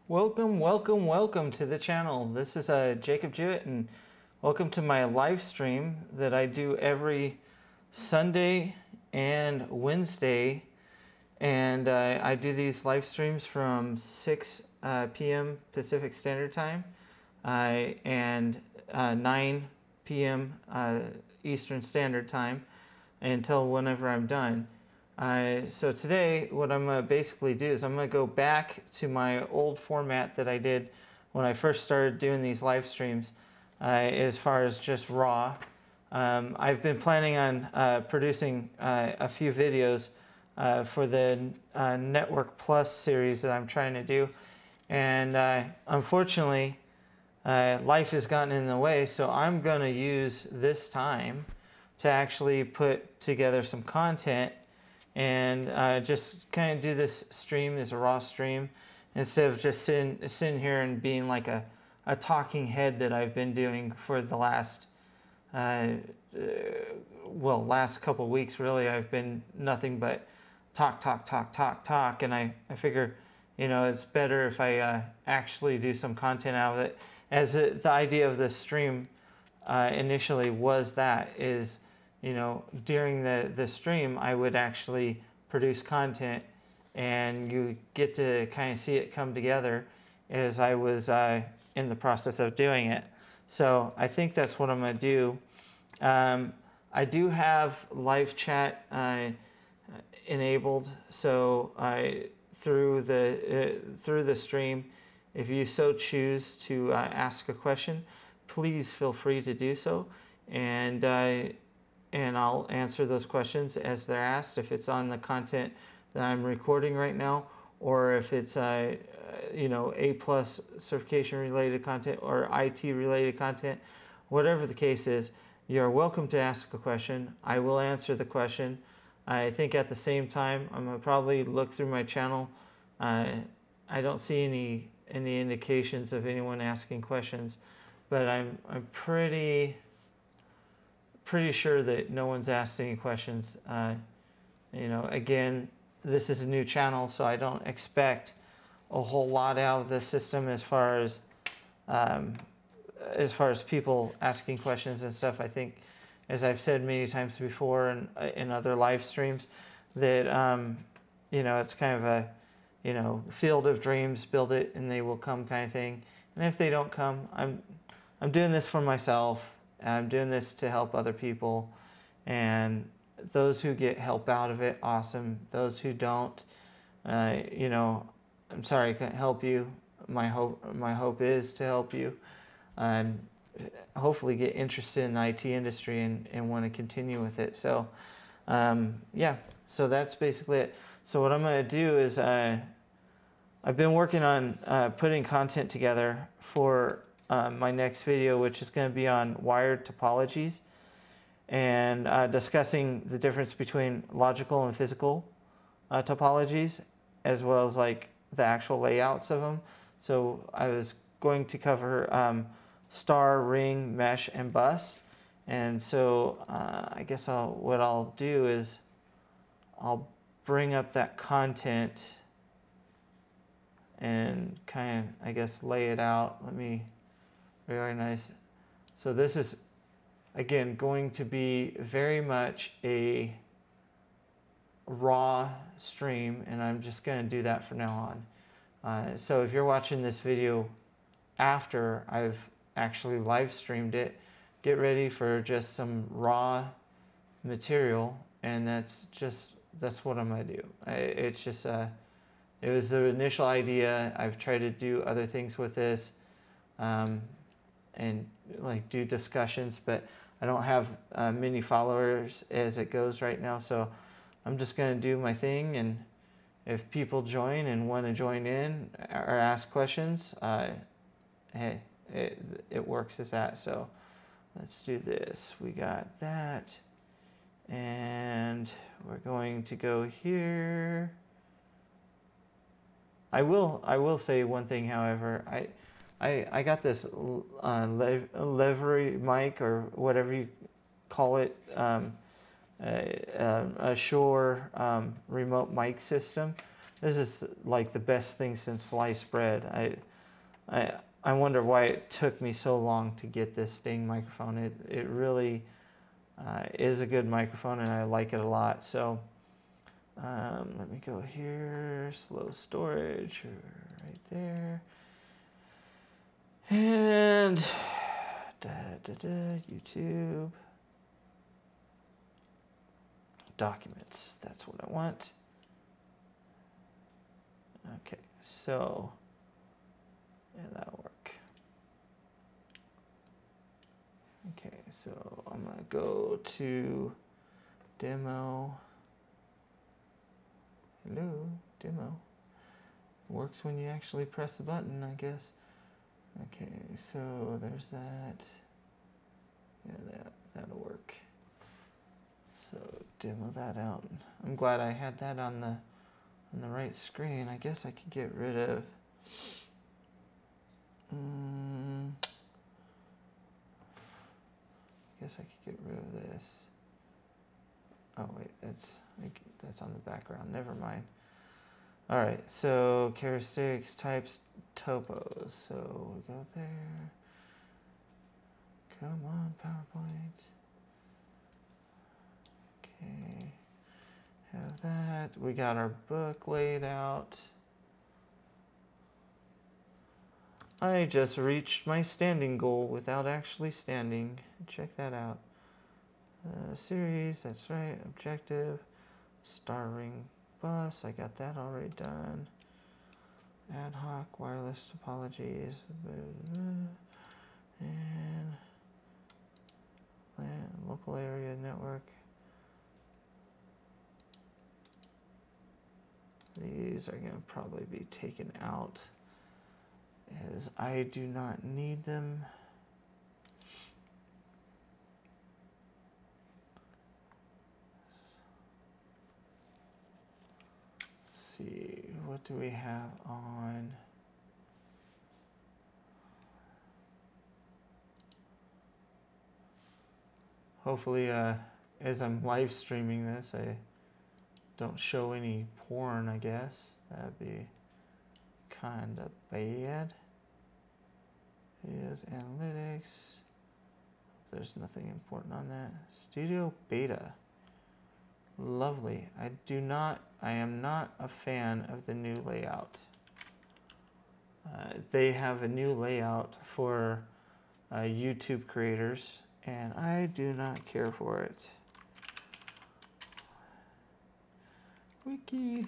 Welcome to the channel. This is Jacob Jewett, and welcome to my live stream that I do every Sunday and Wednesday. And I do these live streams from 6 p.m. Pacific Standard Time and 9 p.m. Eastern Standard Time until whenever I'm done. So today, what I'm going to basically do is I'm going to go back to my old format that I did when I first started doing these live streams, as far as just raw. I've been planning on producing a few videos for the Network Plus series that I'm trying to do, and unfortunately, life has gotten in the way, so I'm going to use this time to actually put together some content and just kind of do this stream as a raw stream instead of just sitting here and being like a talking head that I've been doing for the last last couple of weeks. Really, I've been nothing but talk, and I figure, you know, it's better if I actually do some content out of it. As the idea of the stream initially was you know, during the stream, I would actually produce content, and you get to kind of see it come together as I was in the process of doing it. So I think that's what I'm going to do. I do have live chat enabled, so through the stream, if you so choose to ask a question, please feel free to do so, and I'll answer those questions as they're asked, if it's on the content that I'm recording right now, or if it's you know, A+ certification related content or IT related content. Whatever the case is, you're welcome to ask a question. I will answer the question. I think at the same time, I'm gonna probably look through my channel. I don't see any indications of anyone asking questions, but I'm pretty sure that no one's asked any questions. You know, again, this is a new channel, so I don't expect a whole lot out of the system as far as people asking questions and stuff. I think, as I've said many times before in other live streams, that you know, it's kind of a, you know, field of dreams, build it and they will come kind of thing. And if they don't come, I'm doing this for myself. I'm doing this to help other people, and those who get help out of it, awesome. Those who don't, you know, I'm sorry I couldn't help you. My hope is to help you, and hopefully get interested in the IT industry and want to continue with it. So, yeah. So that's basically it. So what I'm going to do is I've been working on putting content together for my next video, which is going to be on wired topologies and discussing the difference between logical and physical topologies, as well as like the actual layouts of them. So I was going to cover star, ring, mesh, and bus. And so I guess what I'll do is I'll bring up that content and kind of, I guess, lay it out. Let me reorganize. So this is, again, going to be very much a raw stream, and I'm just going to do that from now on. So if you're watching this video after I've actually live streamed it, get ready for just some raw material, and that's what I'm going to do. It's just it was the initial idea. I've tried to do other things with this, and like do discussions, but I don't have many followers as it goes right now, so I'm just going to do my thing, and if people join and want to join in or ask questions, hey, it works as that. So let's do this. We got that, and we're going to go here. I will say one thing, however. I got this levery mic, or whatever you call it, a Shure remote mic system this is like the best thing since sliced bread. I wonder why it took me so long to get this Sting microphone. It really is a good microphone, and I like it a lot. So let me go here, slow storage right there, and YouTube documents. That's what I want. Okay, so yeah, that'll work. Okay, so I'm gonna go to demo. Hello, demo. Works when you actually press the button, I guess. Okay, so there's that. Yeah, that'll work. So demo that out. I'm glad I had that on the right screen. I guess I could get rid of. I guess I could get rid of this. Oh wait, that's on the background. Never mind. All right, so characteristics, types, topos. So we go there. Come on, PowerPoint. Okay, have that. We got our book laid out. I just reached my standing goal without actually standing. Check that out. Series, that's right. Objective. Star ring bus, I got that already done. Ad hoc wireless topologies. And local area network. These are going to probably be taken out, as I do not need them. Let's see, what do we have on? Hopefully, as I'm live streaming this, I don't show any porn, I guess. That'd be kind of bad. Here's analytics. There's nothing important on that. Studio Beta. Lovely. I am not a fan of the new layout. They have a new layout for YouTube creators, and I do not care for it. Wiki.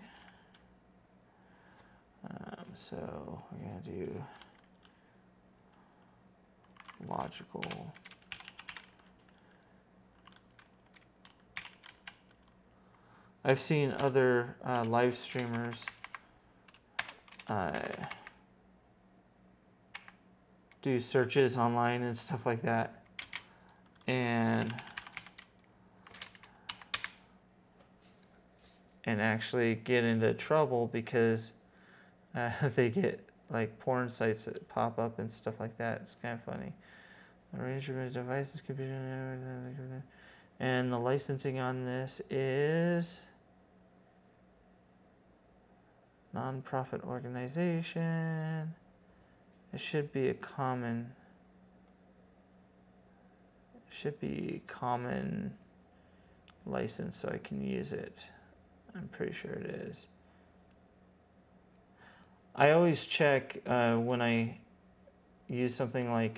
So we're going to do logical. I've seen other live streamers do searches online and stuff like that, and actually get into trouble because they get like porn sites that pop up and stuff like that. It's kind of funny. Arrangement of devices, computer, and the licensing on this is nonprofit organization. It should be a common. It should be common license, so I can use it. I'm pretty sure it is. I always check when I use something like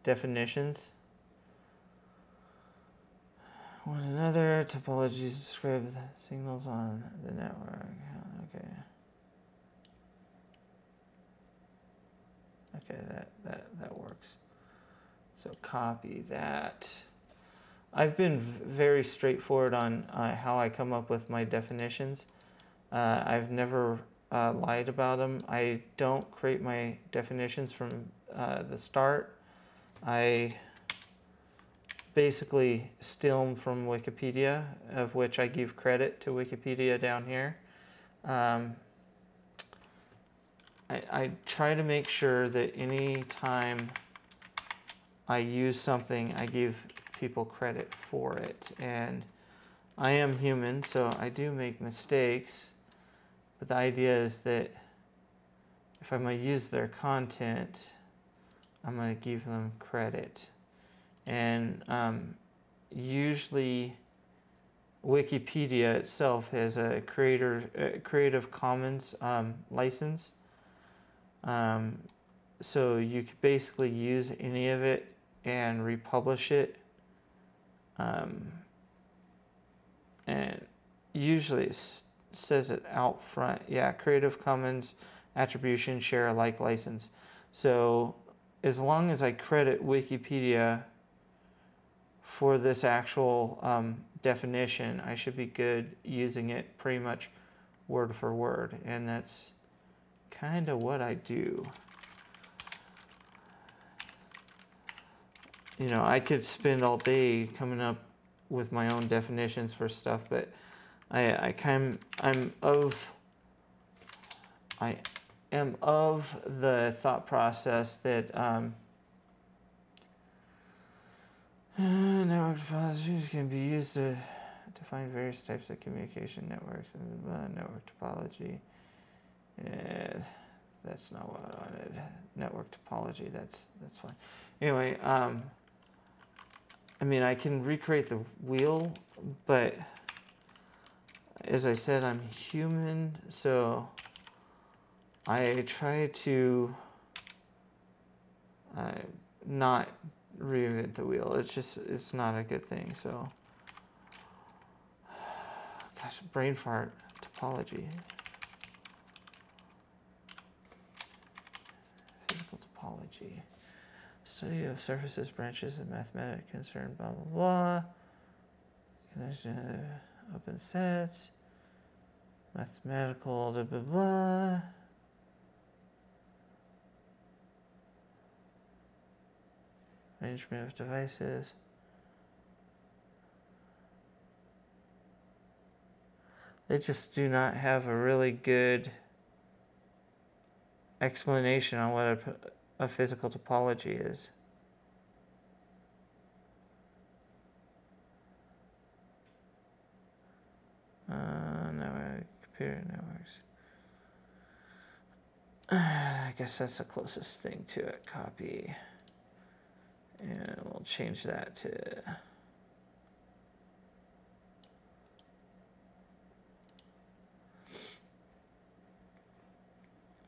definitions. One another, topologies describe the signals on the network. Okay. Okay, that works. So copy that. I've been very straightforward on how I come up with my definitions. I've never lied about them. I don't create my definitions from the start. I basically steal them from Wikipedia, of which I give credit to Wikipedia down here. I try to make sure that any time I use something, I give people credit for it. And I am human, so I do make mistakes. the idea is that if I'm going to use their content, I'm going to give them credit. And usually Wikipedia itself has a Creative Commons license. So you could basically use any of it and republish it. And usually it says it out front. Yeah, Creative Commons Attribution Share Alike license. So as long as I credit Wikipedia for this actual definition, I should be good using it pretty much word for word. And that's kind of what I do. You know, I could spend all day coming up with my own definitions for stuff, but I am of the thought process that network topologies can be used to define various types of communication networks and network topology. That's not what I wanted. Network topology. That's fine. Anyway, I mean, I can recreate the wheel, but as I said, I'm human, so I try to not reinvent the wheel. It's not a good thing. So, gosh, brain fart. Topology. Physical topology. Study of surfaces, branches, and mathematical concern, blah, blah, blah. Connection of open sets. Mathematical, blah, blah, blah. Arrangement of devices. They just do not have a really good explanation on what a physical topology is. Computer networks. I guess that's the closest thing to it. Copy. And we'll change that to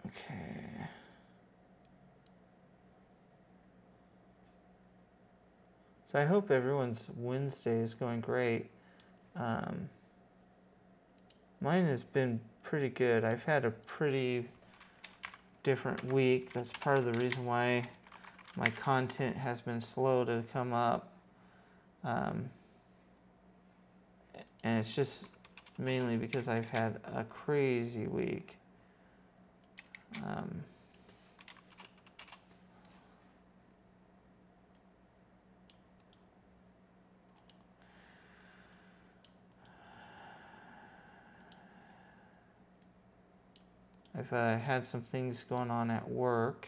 okay. So I hope everyone's Wednesday is going great. Mine has been pretty good. I've had a pretty different week. That's part of the reason why my content has been slow to come up. And it's just mainly because I've had a crazy week. I've had some things going on at work.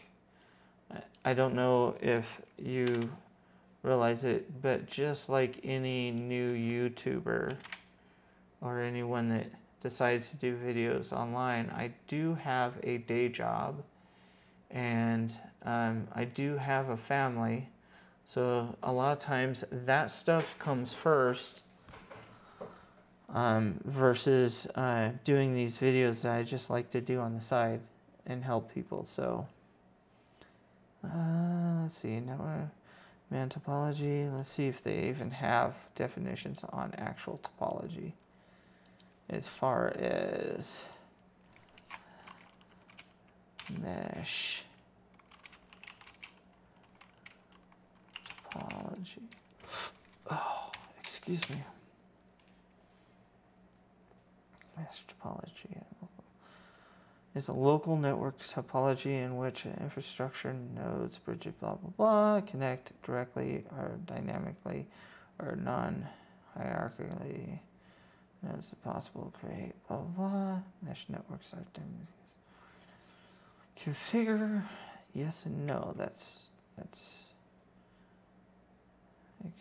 I don't know if you realize it, but just like any new YouTuber or anyone that decides to do videos online, I do have a day job and I do have a family. So a lot of times that stuff comes first versus doing these videos that I just like to do on the side and help people. So let's see, network man topology. Let's see if they even have definitions on actual topology as far as mesh topology. Oh, excuse me. Mesh topology is a local network topology in which infrastructure nodes, bridges, blah, blah, blah, connect directly or dynamically or non-hierarchically. Nodes are possible to create, blah, blah, blah. Mesh networks are configure, yes and no. That's it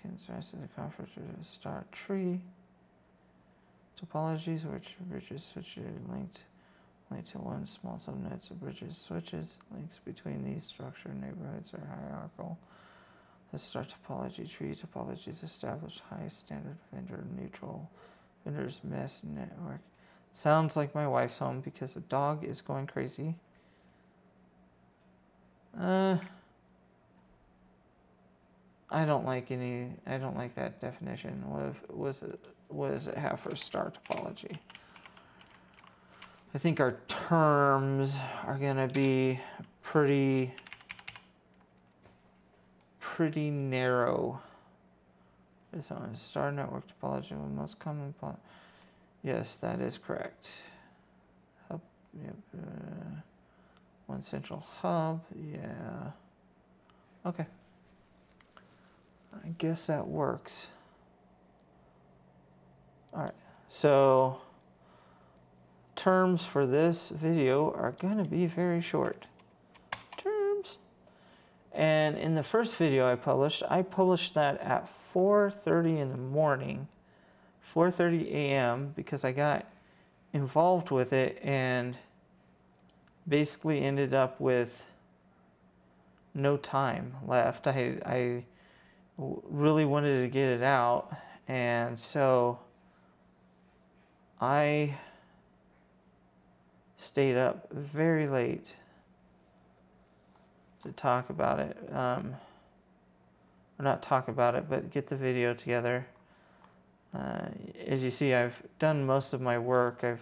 can start as a conference to start tree. Topologies which bridges which are linked Link to one small subnets of bridges, switches. Links between these structured neighborhoods are hierarchical. The star topology tree topologies establish high standard vendor neutral vendors mesh network. Sounds like my wife's home because the dog is going crazy. I don't like that definition. What does it have for star topology? I think our terms are gonna be pretty narrow. It's on a star network topology with most common point. Yes, that is correct. Hub, yep, one central hub, yeah. Okay. I guess that works. All right, so terms for this video are gonna be very short. Terms. And in the first video I published that at 4:30 in the morning, 4:30 a.m. because I got involved with it and basically ended up with no time left. I really wanted to get it out, and so I stayed up very late to talk about it. Or not talk about it, but get the video together. As you see, I've done most of my work. I've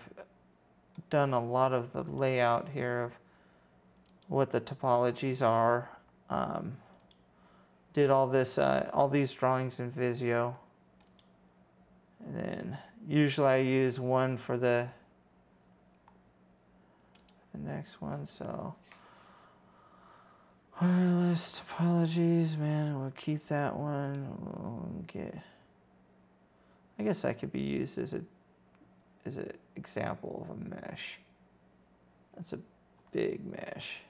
done a lot of the layout here of what the topologies are. Did all these drawings in Visio. And then usually I use one for the next one, so wireless topologies, man, we'll keep that one. We'll get, I guess that could be used as an example of a mesh. That's a big mesh.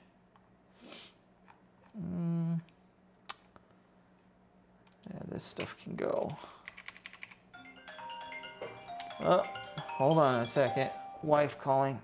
Yeah, this stuff can go. Oh, hold on a second. Wife calling.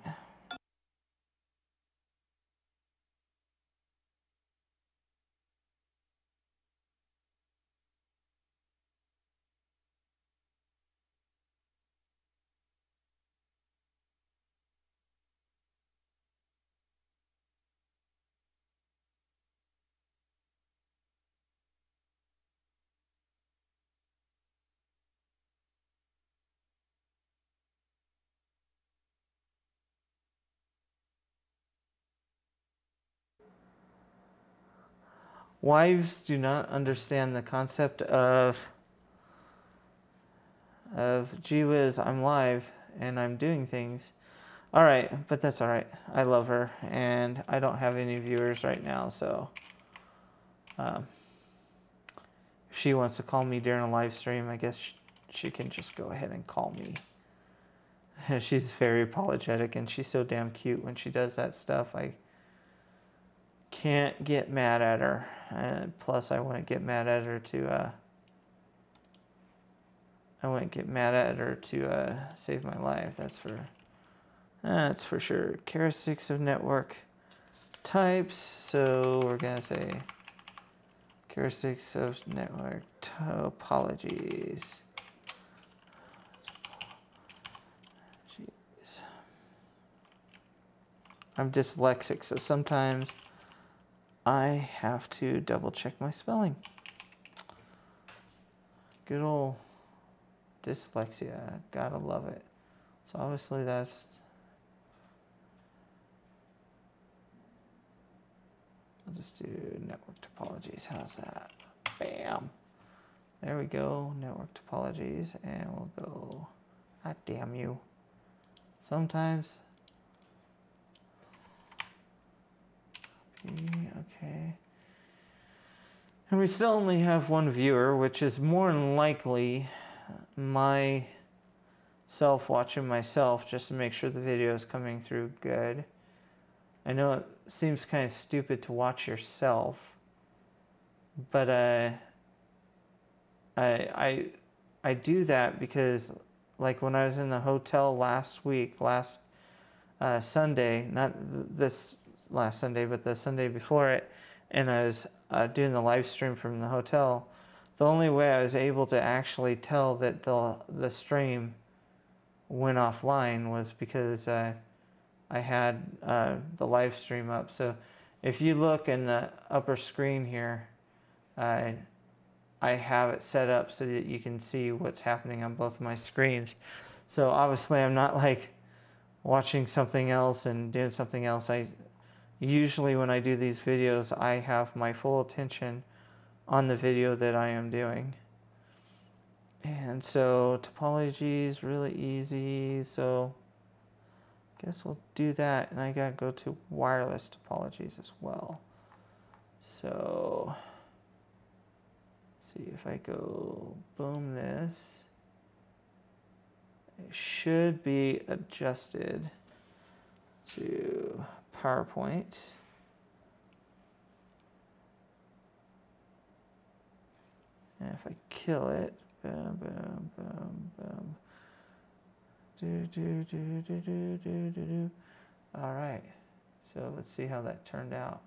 Wives do not understand the concept of gee whiz, I'm live and I'm doing things. All right, but that's all right. I love her, and I don't have any viewers right now, so if she wants to call me during a live stream, I guess she can just go ahead and call me. She's very apologetic, and she's so damn cute when she does that stuff. I can't get mad at her, and plus I wouldn't get mad at her to save my life. That's for sure. Characteristics of network types. So we're gonna say characteristics of network topologies. Jeez. I'm dyslexic, so sometimes I have to double check my spelling. Good old dyslexia, gotta love it. So obviously that's, I'll just do network topologies. How's that? Bam. There we go, network topologies, and we'll go, ah, damn you. Sometimes, okay. And we still only have one viewer, which is more than likely myself watching myself just to make sure the video is coming through good. I know it seems kind of stupid to watch yourself, but I do that because, like, when I was in the hotel last Sunday, not this last Sunday, but the Sunday before it, and I was doing the live stream from the hotel. The only way I was able to actually tell that the stream went offline was because I had the live stream up. So if you look in the upper screen here, I have it set up so that you can see what's happening on both my screens. So obviously I'm not like watching something else and doing something else. Usually when I do these videos, I have my full attention on the video that I am doing. And so topology is really easy. So I guess we'll do that. And I gotta go to wireless topologies as well. So see if I go boom this. It should be adjusted to PowerPoint. And if I kill it, boom, boom, boom, boom. Do. All right. So let's see how that turned out.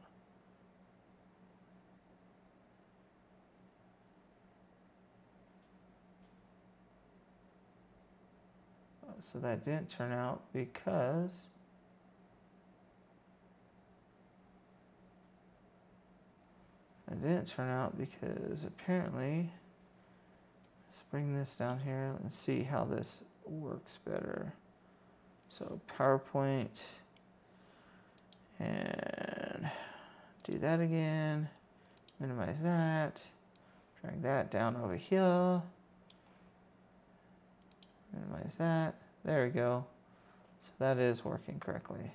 So that didn't turn out because apparently, let's bring this down here and see how this works better. So PowerPoint, and do that again, minimize that, drag that down over here, minimize that. There we go. So that is working correctly.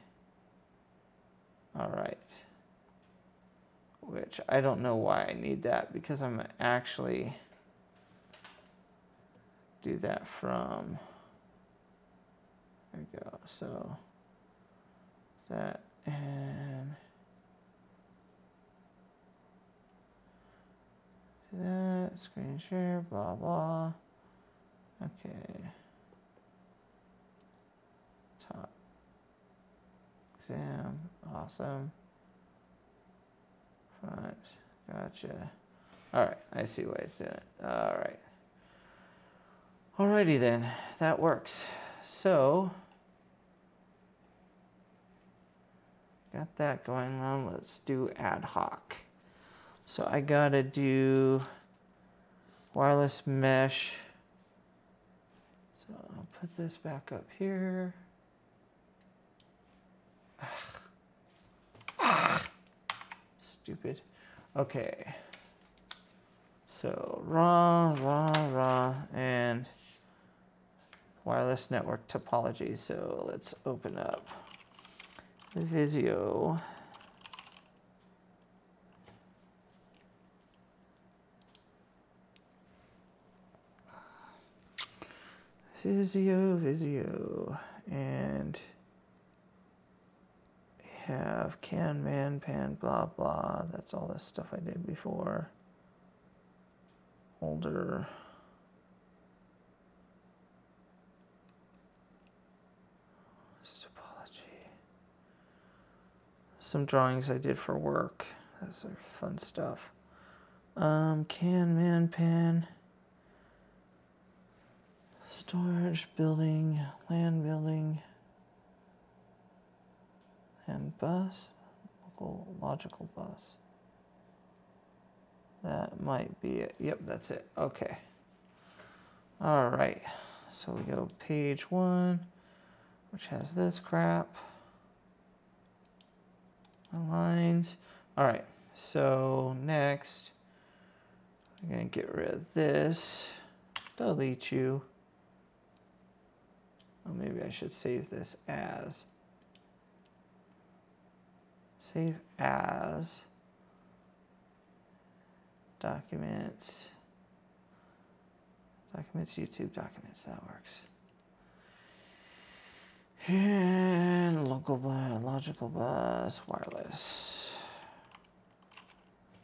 All right. Which I don't know why I need that, because I'm actually do that from, there we go. So that, and that, screen share, blah, blah. Okay. Top exam, awesome. Front, gotcha. All right, I see why it's doing it. All right. Alrighty then, that works. So, got that going on. Let's do ad hoc. So I gotta do wireless mesh. So I'll put this back up here. Stupid. Okay. So raw, and wireless network topology. So let's open up the Visio. Visio, and we have can, man, pan, blah, blah. That's all the stuff I did before. Older. Topology. Some drawings I did for work. That's fun stuff. Can, man, pan. Storage, building, LAN building, and bus, logical bus. That might be it. Yep, that's it. Okay. All right. So we go page 1, which has this crap. Lines. All right. So next, I'm going to get rid of this. Delete you. Well, maybe I should save this as. Save as. Documents, YouTube documents, that works. And logical bus, wireless.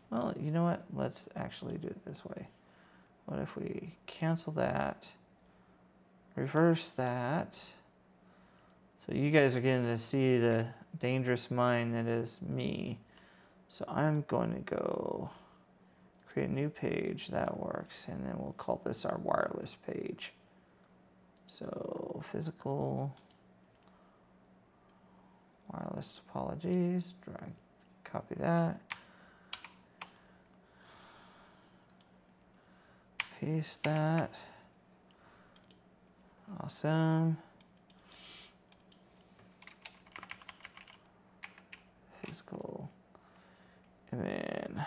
Well, you know what? Let's actually do it this way. What if we cancel that, reverse that, So you guys are getting to see the dangerous mind that is me. So I'm going to go create a new page. That works. And then we'll call this our wireless page. So physical wireless topologies. Drag, copy that. Paste that. Awesome. Physical. And then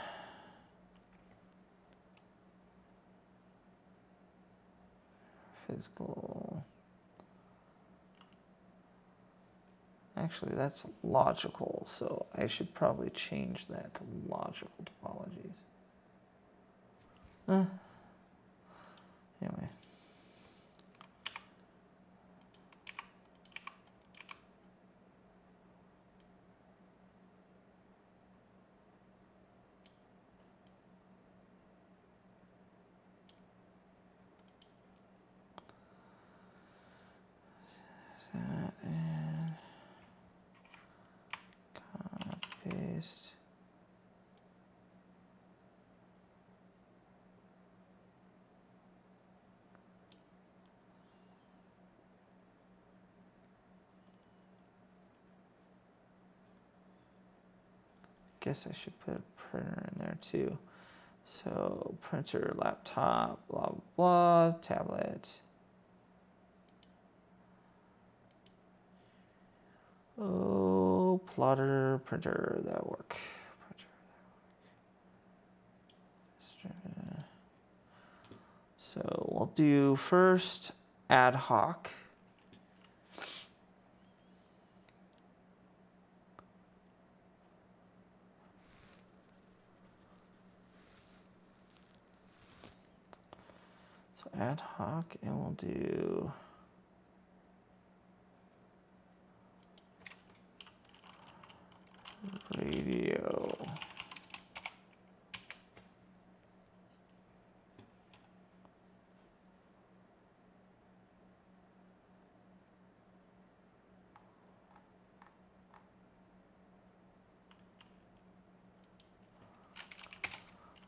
physical. Actually, that's logical, so I should probably change that to logical topologies. Anyway. That and copy, paste. Guess I should put a printer in there too. So printer, laptop, blah, blah, blah, tablet. Oh, plotter, printer, that'll work. Printer. So we'll do first ad hoc. So ad hoc, and we'll do radio.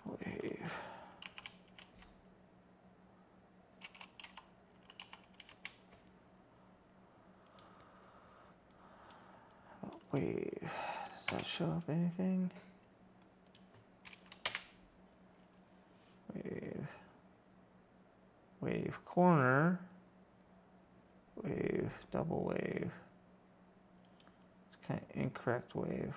Wave. Wave. Does that show up anything? Wave. Wave corner. Wave. Double wave. It's kind of incorrect wave.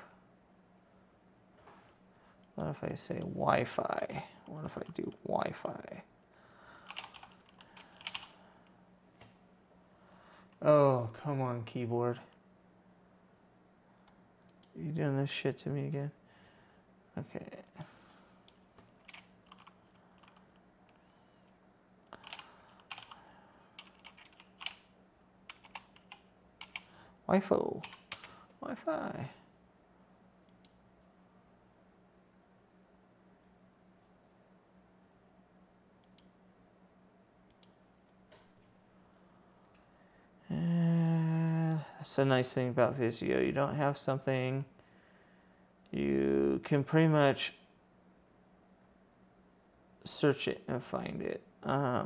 What if I say Wi-Fi? What if I do Wi-Fi? Oh, come on, keyboard. You doing this shit to me again? Okay. Wi-Fi. And that's the nice thing about Visio. You don't have something, you can pretty much search it and find it. I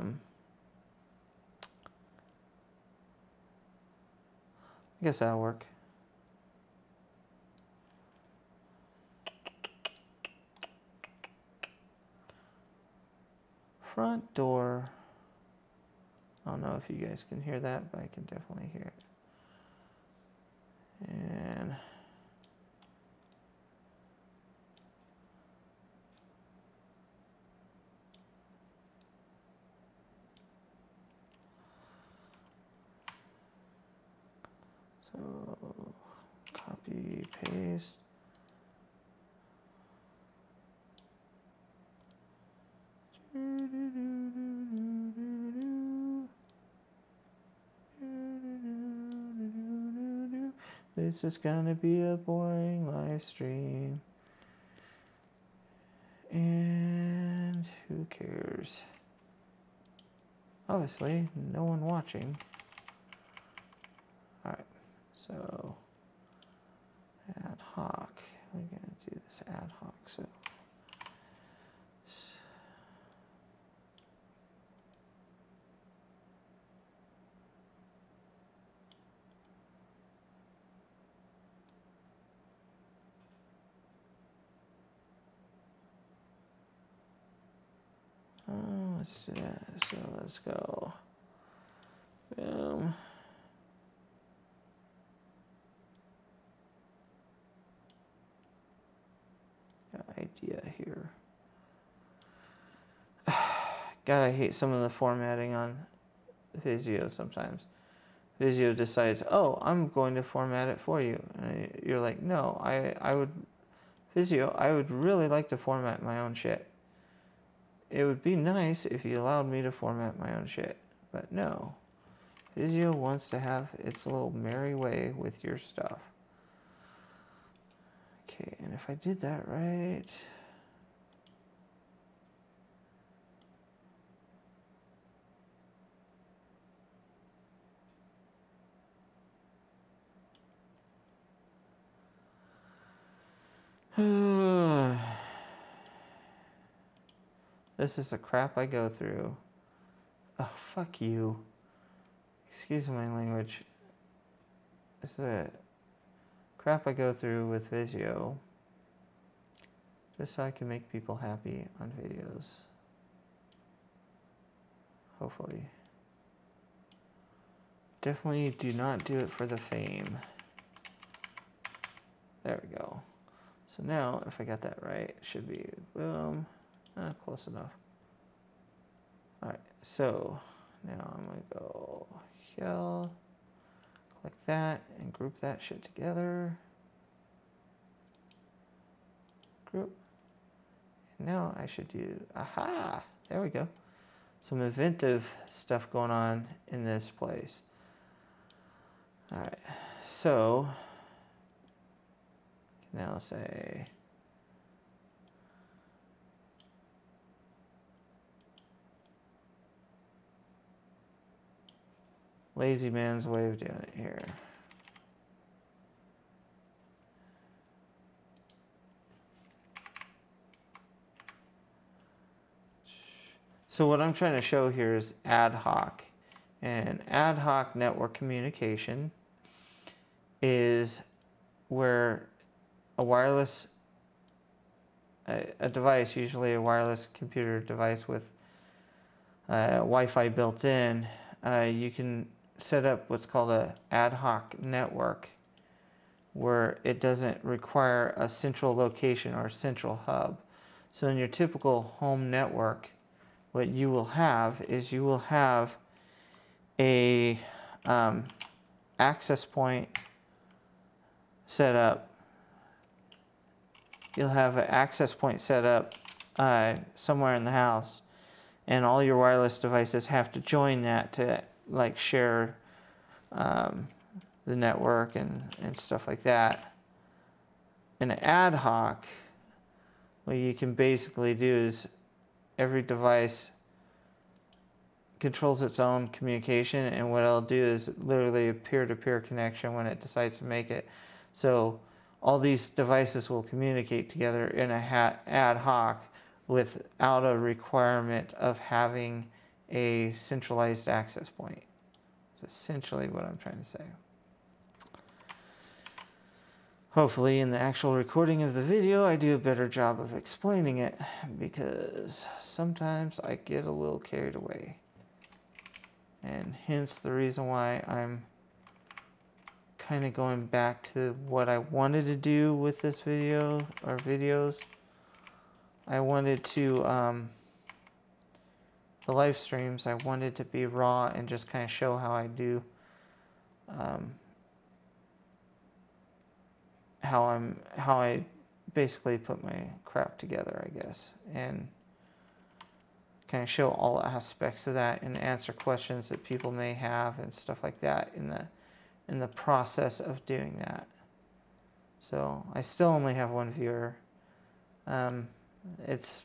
guess that'll work. Front door. I don't know if you guys can hear that, but I can definitely hear it. And so copy, paste. This is gonna be a boring live stream. And who cares? Obviously, no one watching. Alright, So ad hoc, we're going to do this ad hoc. So let's do that. So let's go. Boom. Got an idea here. God, I hate some of the formatting on Visio sometimes. Visio decides, oh, I'm going to format it for you. And you're like, no, I would, Visio, I would really like to format my own shit. It would be nice if you allowed me to format my own shit. But no. Visio wants to have its little merry way with your stuff. Okay, and if I did that right... This is the crap I go through. Oh, fuck you. Excuse my language. This is the crap I go through with Visio. Just so I can make people happy on videos. Hopefully. Definitely do not do it for the fame. There we go. So now, if I got that right, it should be boom. Close enough. Alright, so now I'm going to go here, click that, and group that shit together. Group. And now I should do, aha, there we go. Some inventive stuff going on in this place. Alright, so now say lazy man's way of doing it here. So what I'm trying to show here is ad hoc. And ad hoc network communication is where a wireless, a device, usually a wireless computer device with Wi-Fi built in, you can set up what's called a ad hoc network, where it doesn't require a central location or a central hub. So in your typical home network, what you will have is you will have a access point set up. You'll have an access point set up somewhere in the house, and all your wireless devices have to join that to like share the network and stuff like that. In ad hoc, what you can basically do is every device controls its own communication, and what it'll do is literally a peer-to-peer connection when it decides to make it. So all these devices will communicate together in a ad hoc without a requirement of having a centralized access point. That's essentially what I'm trying to say. Hopefully in the actual recording of the video I do a better job of explaining it, because sometimes I get a little carried away. And hence the reason why I'm kind of going back to what I wanted to do with this video, or videos. I wanted to, the live streams, I wanted to be raw and just kind of show how I do, how I basically put my crap together, I guess, and kind of show all aspects of that and answer questions that people may have and stuff like that in the process of doing that. So I still only have one viewer. It's,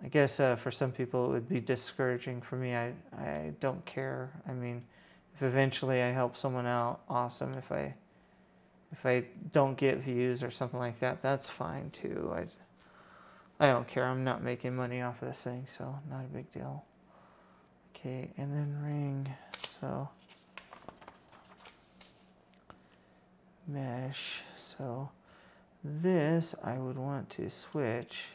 I guess for some people it would be discouraging. For me, I don't care. I mean, if eventually I help someone out, awesome. If I don't get views or something like that, that's fine too. I don't care. I'm not making money off of this thing, so not a big deal. Okay, and then ring. So mesh. So this I would want to switch.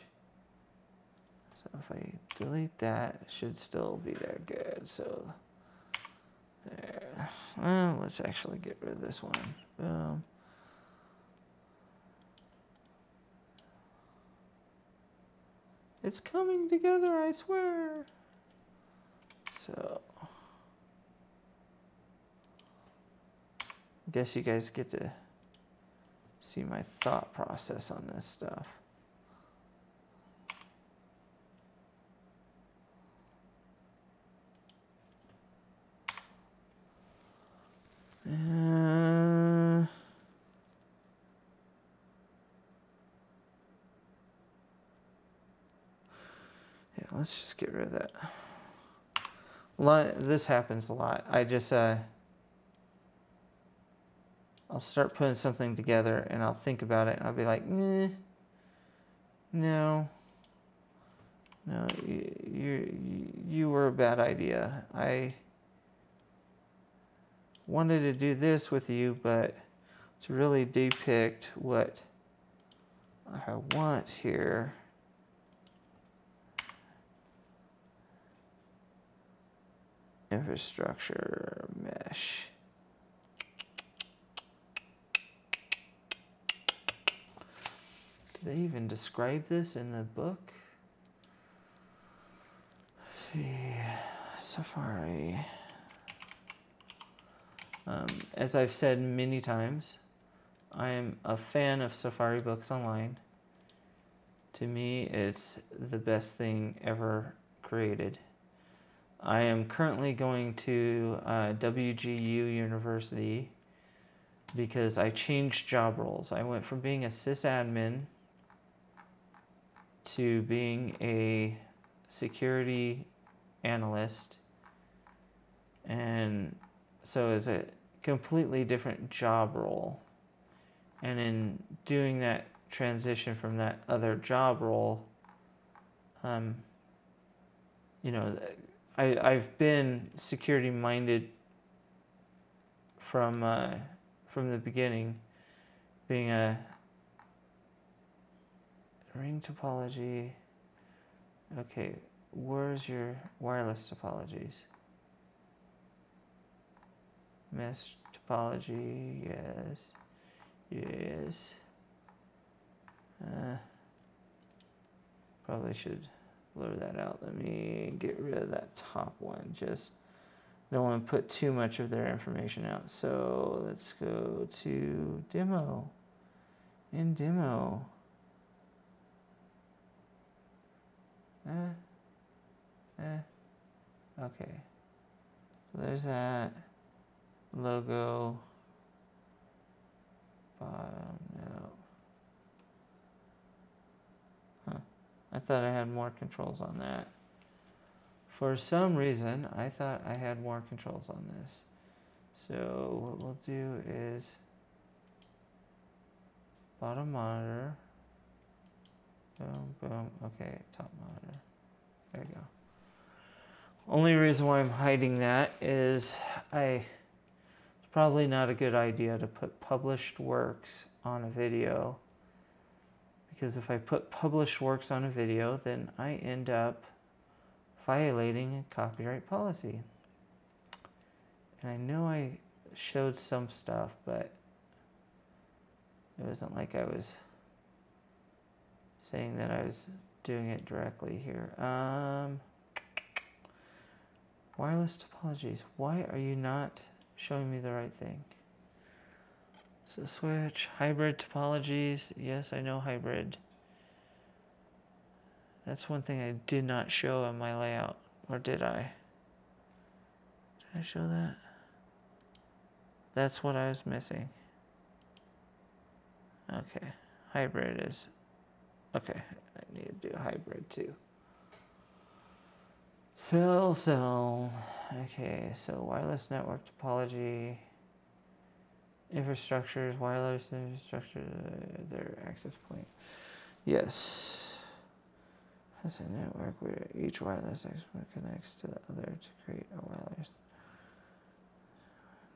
So if I delete that, it should still be there. Good. So there. Well, let's actually get rid of this one. Boom. It's coming together, I swear. So I guess you guys get to see my thought process on this stuff. Yeah, let's just get rid of that. This happens a lot. I just I'll start putting something together and I'll think about it and I'll be like, no, you were a bad idea. I wanted to do this with you, but to really depict what I want here, infrastructure mesh. Do they even describe this in the book? Let's see, Safari. As I've said many times, I am a fan of Safari books online. To me, it's the best thing ever created. I am currently going to WGU University because I changed job roles. I went from being a sysadmin to being a security analyst, and so it's a completely different job role. And in doing that transition from that other job role, you know, I've been security minded from the beginning, being a ring topology. Okay, where's your wireless topologies? Mesh topology, yes, yes. Probably should blur that out. Let me get rid of that top one. Just don't want to put too much of their information out. So let's go to demo. In demo. Okay. So there's that logo. Bottom, no. I thought I had more controls on that. For some reason, I thought I had more controls on this. So what we'll do is bottom monitor. Boom, boom. Okay, top monitor. There you go. Only reason why I'm hiding that is it's probably not a good idea to put published works on a video. Because if I put published works on a video, then I end up violating a copyright policy. And I know I showed some stuff, but it wasn't like I was saying that I was doing it directly here. Wireless topologies. Why are you not showing me the right thing? So switch, hybrid topologies. Yes, I know hybrid. That's one thing I did not show in my layout. Or did I? Did I show that? That's what I was missing. Okay, hybrid is... Okay, I need to do hybrid too. Okay, so wireless network topology, infrastructures, wireless infrastructure, their access point. Yes. That's a network where each wireless access point connects to the other to create a wireless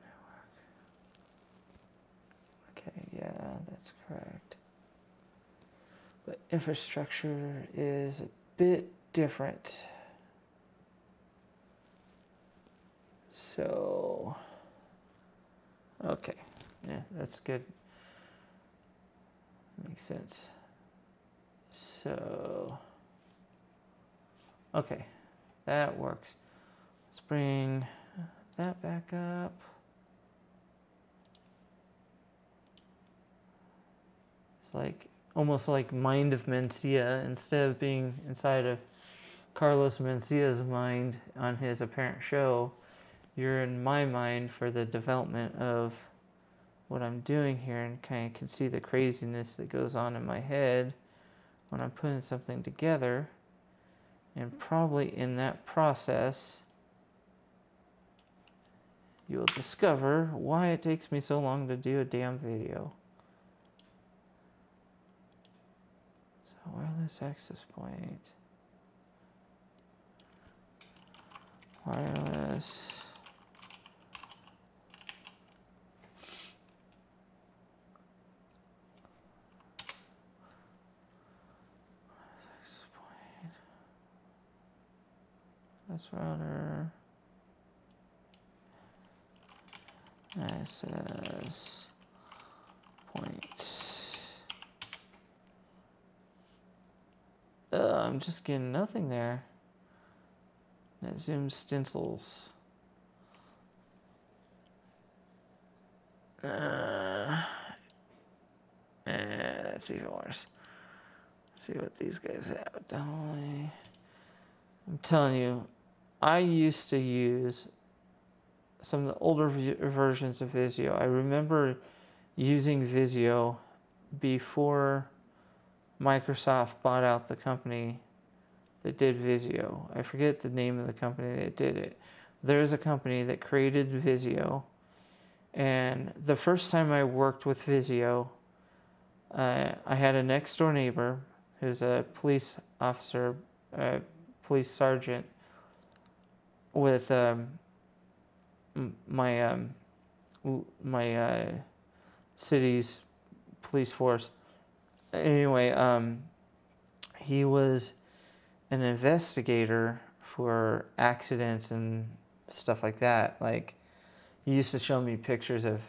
network. Okay, yeah, that's correct. But infrastructure is a bit different. So, okay, yeah, that's good. Makes sense. So, okay, that works. Let's bring that back up. It's like almost like Mind of Mencia. Instead of being inside of Carlos Mencia's mind on his apparent show, you're in my mind for the development of what I'm doing here, and kind of can see the craziness that goes on in my head when I'm putting something together. And probably in that process, you'll discover why it takes me so long to do a damn video. So wireless access point. Wireless. Access point. That's router. Access point. I'm just getting nothing there. Net zoom stencils. That's even worse. Let's see what these guys have. I'm telling you, I used to use some of the older versions of Visio. I remember using Visio before Microsoft bought out the company that did Visio. I forget the name of the company that did it. There's a company that created Visio, and the first time I worked with Visio, I had a next door neighbor who's a police officer, police sergeant with my city's police force. Anyway, he was an investigator for accidents and stuff like that. Like, he used to show me pictures of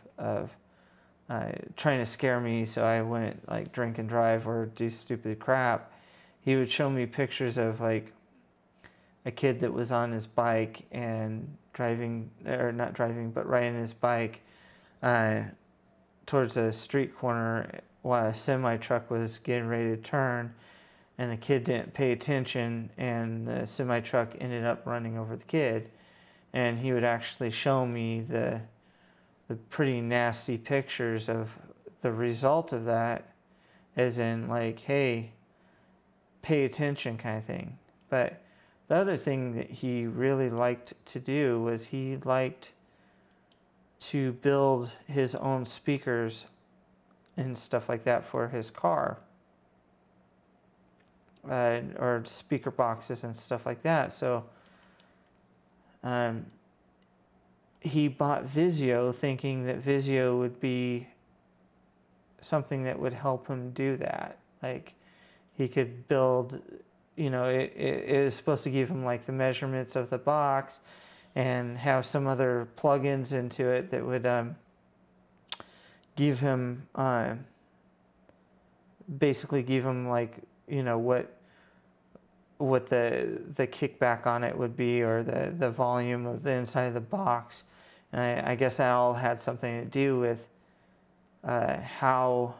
trying to scare me so I wouldn't like drink and drive or do stupid crap. He would show me pictures of like a kid that was on his bike and driving, or not driving, but riding his bike towards a street corner while a semi truck was getting ready to turn, and the kid didn't pay attention, and the semi truck ended up running over the kid. And he would actually show me the pretty nasty pictures of the result of that, as in like, hey, pay attention kind of thing. But the other thing that he really liked to do was he liked to build his own speakers and stuff like that for his car, or speaker boxes and stuff like that. So he bought Visio thinking that Visio would be something that would help him do that. Like, he could build, you know, it is supposed to give him like the measurements of the box and have some other plugins into it that would give him, basically give him like, you know, what the kickback on it would be, or the volume of the inside of the box. And I guess that all had something to do with how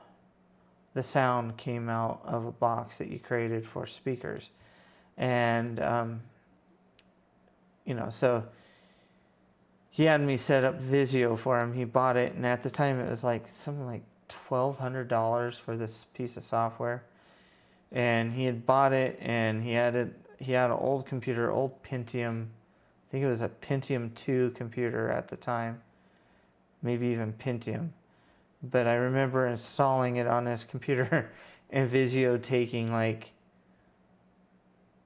the sound came out of a box that you created for speakers. And you know, so he had me set up Visio for him. He bought it, and at the time it was like something like $1,200 for this piece of software. And he had bought it, and he had it, he had an old computer, old Pentium. I think it was a Pentium 2 computer at the time, maybe even Pentium. But I remember installing it on his computer and Visio taking like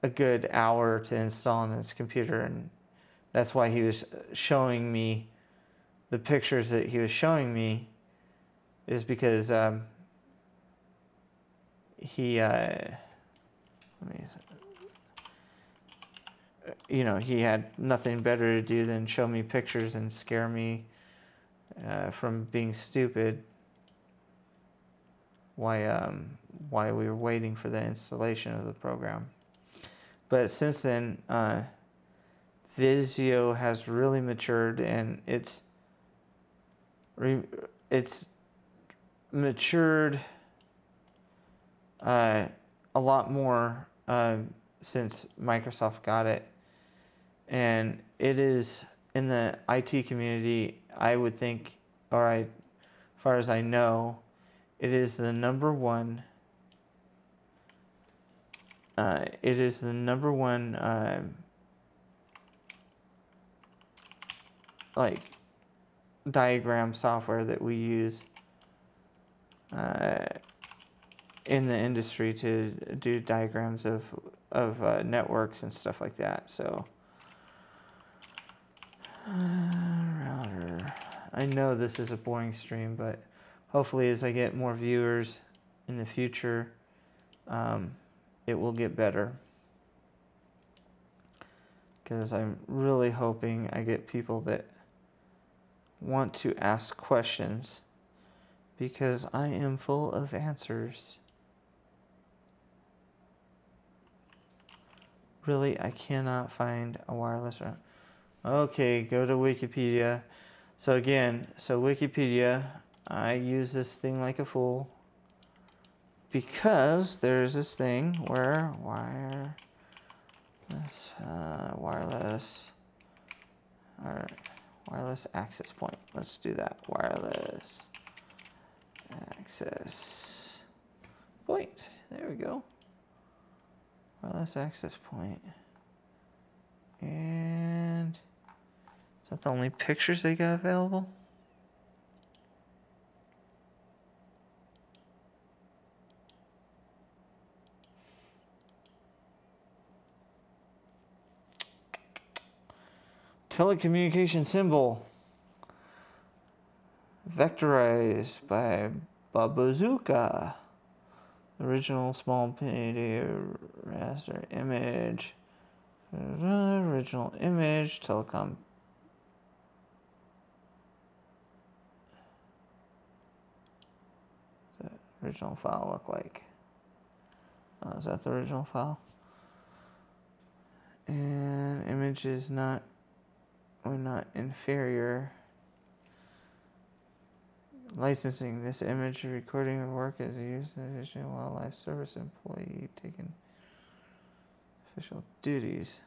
a good hour to install on his computer, and that's why he was showing me the pictures that he was showing me, is because he you know, he had nothing better to do than show me pictures and scare me from being stupid why we were waiting for the installation of the program. But since then, Visio has really matured, and it's matured a lot more since Microsoft got it. And it is, in the IT community, I would think, or as far as I know, it is the number one. It is the number one like diagram software that we use in the industry to do diagrams of networks and stuff like that. So router. I know this is a boring stream, but hopefully as I get more viewers in the future, it will get better. Because I'm really hoping I get people that want to ask questions, because I am full of answers. Really, I cannot find a wireless router. Okay, go to Wikipedia. So again, Wikipedia, I use this thing like a fool, because there's this thing where wireless access point. Let's do that. Wireless access point. There we go. Wireless access point. And is that the only pictures they got available? Telecommunication symbol. Vectorized by Babazuka. Original small PDF raster image. Original image. Telecom. The original file look like? Oh, is that the original file? And image is not. Or not inferior. Licensing. This image recording of work is used in addition to wildlife service employee taking official duties.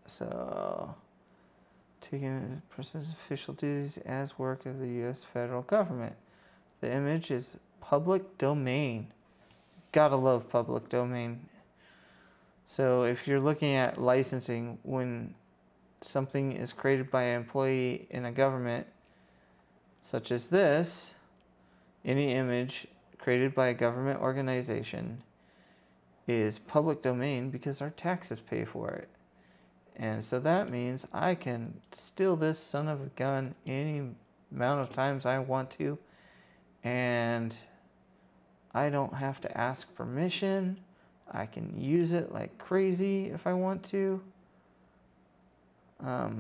So taking a person's official duties as work of the U.S. federal government. The image is public domain. Gotta love public domain. So if you're looking at licensing, when something is created by an employee in a government, such as this, any image created by a government organization is public domain because our taxes pay for it. And so that means I can steal this son of a gun any amount of times I want to, and I don't have to ask permission. I can use it like crazy if I want to. I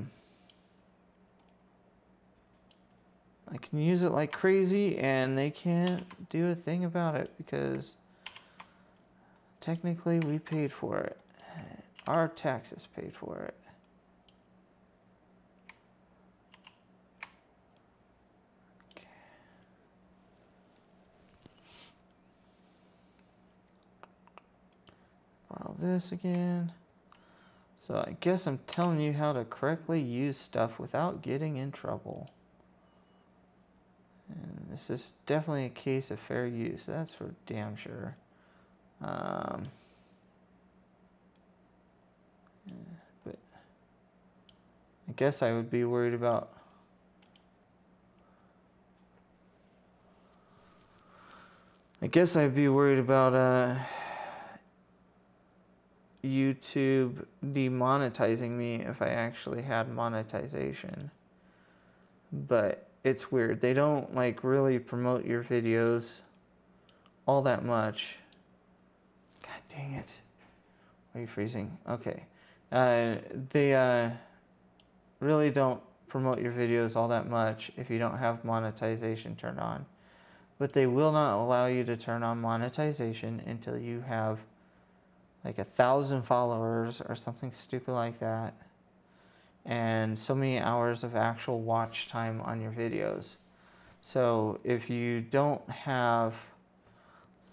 can use it like crazy, and they can't do a thing about it because technically we paid for it. Our taxes paid for it. Borrow this again. So I guess I'm telling you how to correctly use stuff without getting in trouble. And this is definitely a case of fair use. That's for damn sure. But I guess I would be worried about YouTube demonetizing me if I actually had monetization. But it's weird. They don't like really promote your videos all that much. God dang it. Are you freezing? Okay. They really don't promote your videos all that much if you don't have monetization turned on. But they will not allow you to turn on monetization until you have like 1,000 followers or something stupid like that, and so many hours of actual watch time on your videos. So if you don't have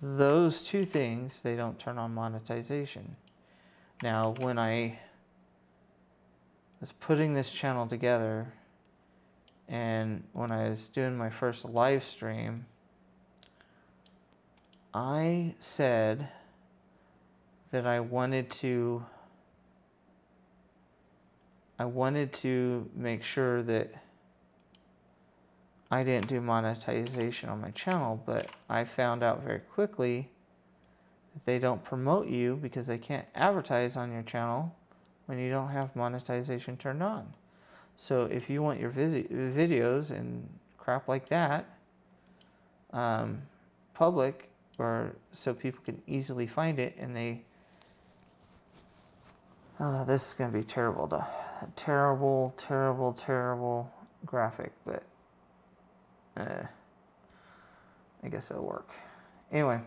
those two things, they don't turn on monetization. Now, when I was putting this channel together and when I was doing my first live stream, I said that I wanted to make sure that I didn't do monetization on my channel, but I found out very quickly that they don't promote you because they can't advertise on your channel when you don't have monetization turned on. So if you want your videos and crap like that public, or so people can easily find it, and they this is going to be terrible graphic, but I guess it'll work. Anyway,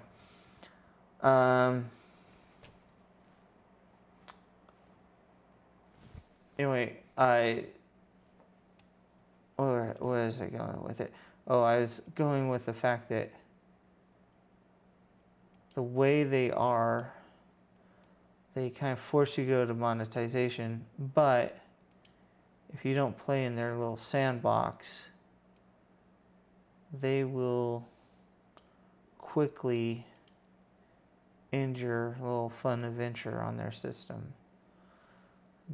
what was I going with it? Oh, I was going with the fact that the way they are, they kind of force you to go to monetization, but if you don't play in their little sandbox, they will quickly end your little fun adventure on their system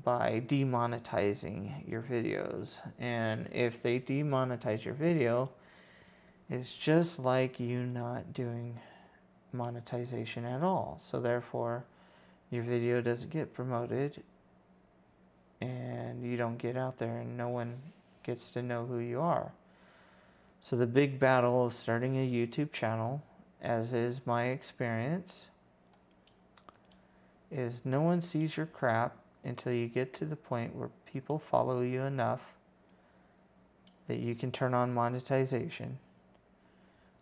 by demonetizing your videos. And if they demonetize your video, it's just like you not doing monetization at all. So therefore, your video doesn't get promoted and you don't get out there and no one gets to know who you are. So the big battle of starting a YouTube channel, as is my experience, is no one sees your crap until you get to the point where people follow you enough that you can turn on monetization.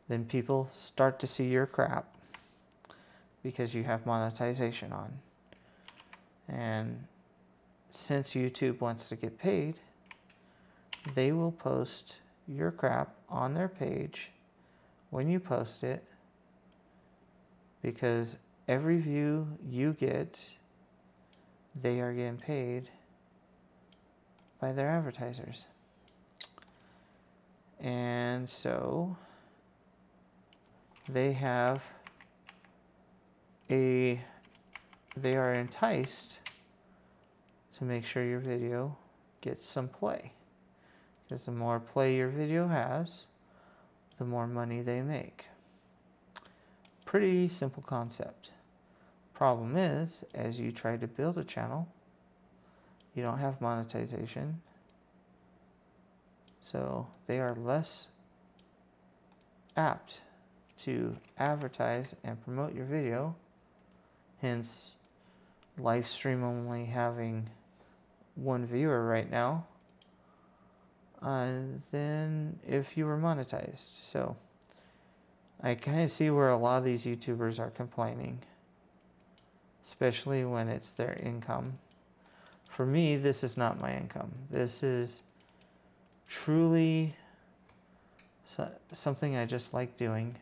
Then people start to see your crap because you have monetization on. And since YouTube wants to get paid, they will post your crap on their page when you post it, because every view you get, they are getting paid by their advertisers. And so they are enticed to make sure your video gets some play. Because the more play your video has, the more money they make. Pretty simple concept. Problem is, as you try to build a channel, you don't have monetization. So they are less apt to advertise and promote your video. Hence, live stream only having one viewer right now, than if you were monetized. So I kind of see where a lot of these YouTubers are complaining, especially when it's their income. For me, this is not my income. This is truly something I just like doing.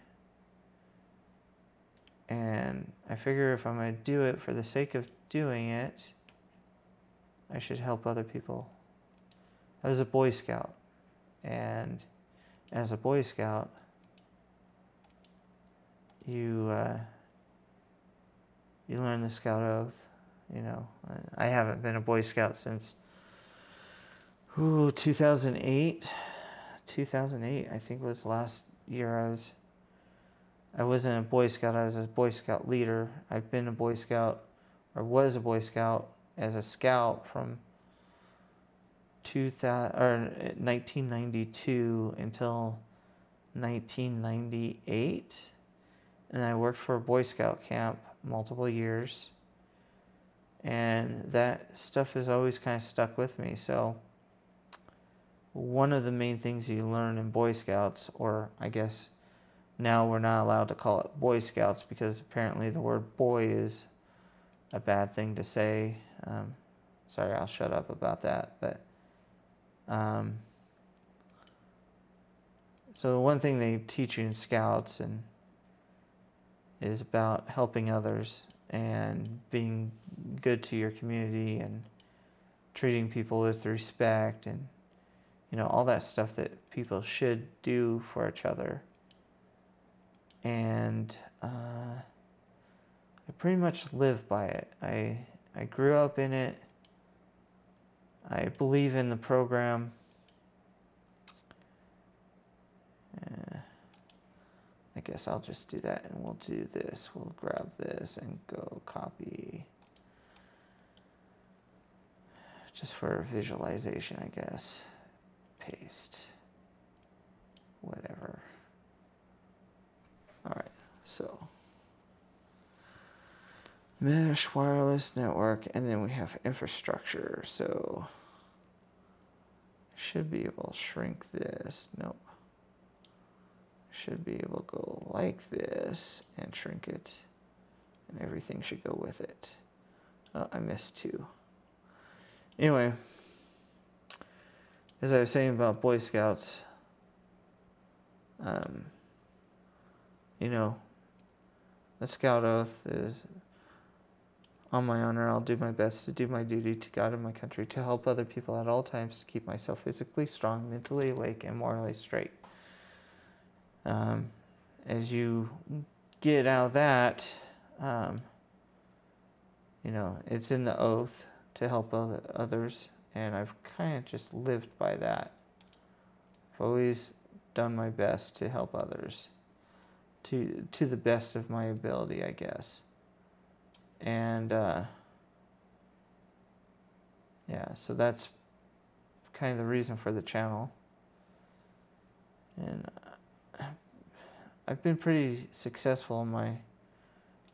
And I figure if I'm going to do it for the sake of doing it, I should help other people. I was a Boy Scout, and as a Boy Scout, you learn the Scout Oath. You know, I haven't been a Boy Scout since 2008. 2008, I think, was the last year I wasn't a Boy Scout. I was a Boy Scout leader. I've been a Boy Scout, or was a Boy Scout as a scout from 1992 until 1998, and I worked for a Boy Scout camp multiple years, and that stuff has always kind of stuck with me. So one of the main things you learn in Boy Scouts, or I guess now we're not allowed to call it Boy Scouts because apparently the word boy is a bad thing to say. Sorry, I'll shut up about that. But so one thing they teach you in Scouts and is about helping others and being good to your community and treating people with respect and, you know, all that stuff that people should do for each other. And I pretty much live by it. I grew up in it. I believe in the program. I guess I'll just do that, and we'll do this. We'll grab this and go copy. Just for visualization, I guess. Paste. Whatever. All right, so mesh wireless network, and then we have infrastructure. So I should be able to shrink this. Nope. Should be able to go like this and shrink it, and everything should go with it. Oh, I missed 2. Anyway, as I was saying about Boy Scouts, you know, the Scout Oath is, on my honor, I'll do my best to do my duty to God and my country, to help other people at all times, to keep myself physically strong, mentally awake, and morally straight. As you get out of that, you know, it's in the oath to help others, and I've kind of just lived by that. I've always done my best to help others, to the best of my ability, I guess. And yeah, so that's kind of the reason for the channel. And I've been pretty successful in my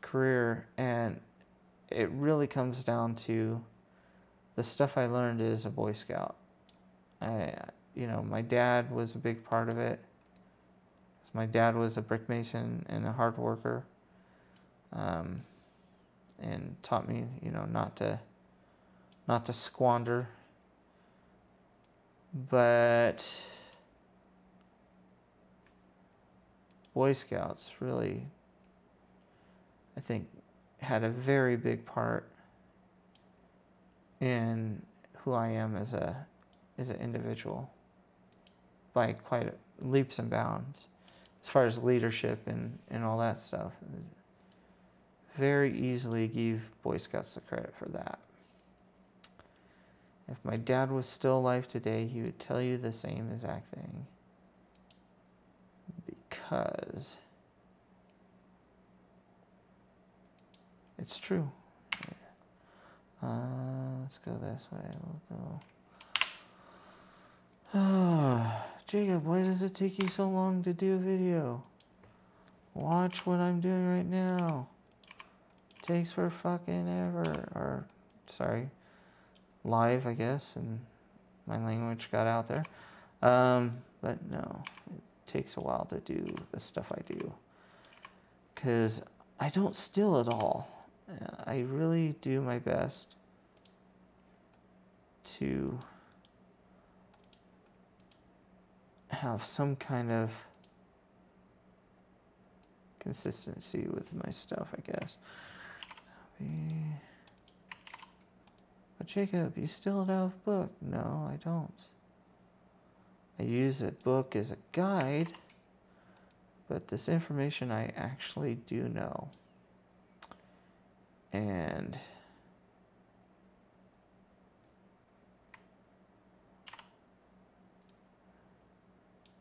career, and it really comes down to the stuff I learned as a Boy Scout. You know, my dad was a big part of it. My dad was a brick mason and a hard worker, and taught me, you know, not to squander. But Boy Scouts really, I think, had a very big part in who I am as an individual by quite leaps and bounds, as far as leadership and all that stuff. Very easily give Boy Scouts the credit for that. If my dad was still alive today, he would tell you the same exact thing. Because it's true. Let's go this way. We'll go. Jacob, why does it take you so long to do a video? Watch what I'm doing right now. It takes for fucking ever. Or, sorry, live, I guess, and my language got out there. But no, it takes a while to do the stuff I do, because I don't steal at all. I really do my best to have some kind of consistency with my stuff, I guess. But Jacob, you still don't have a book. No, I don't. I use a book as a guide, but this information I actually do know. And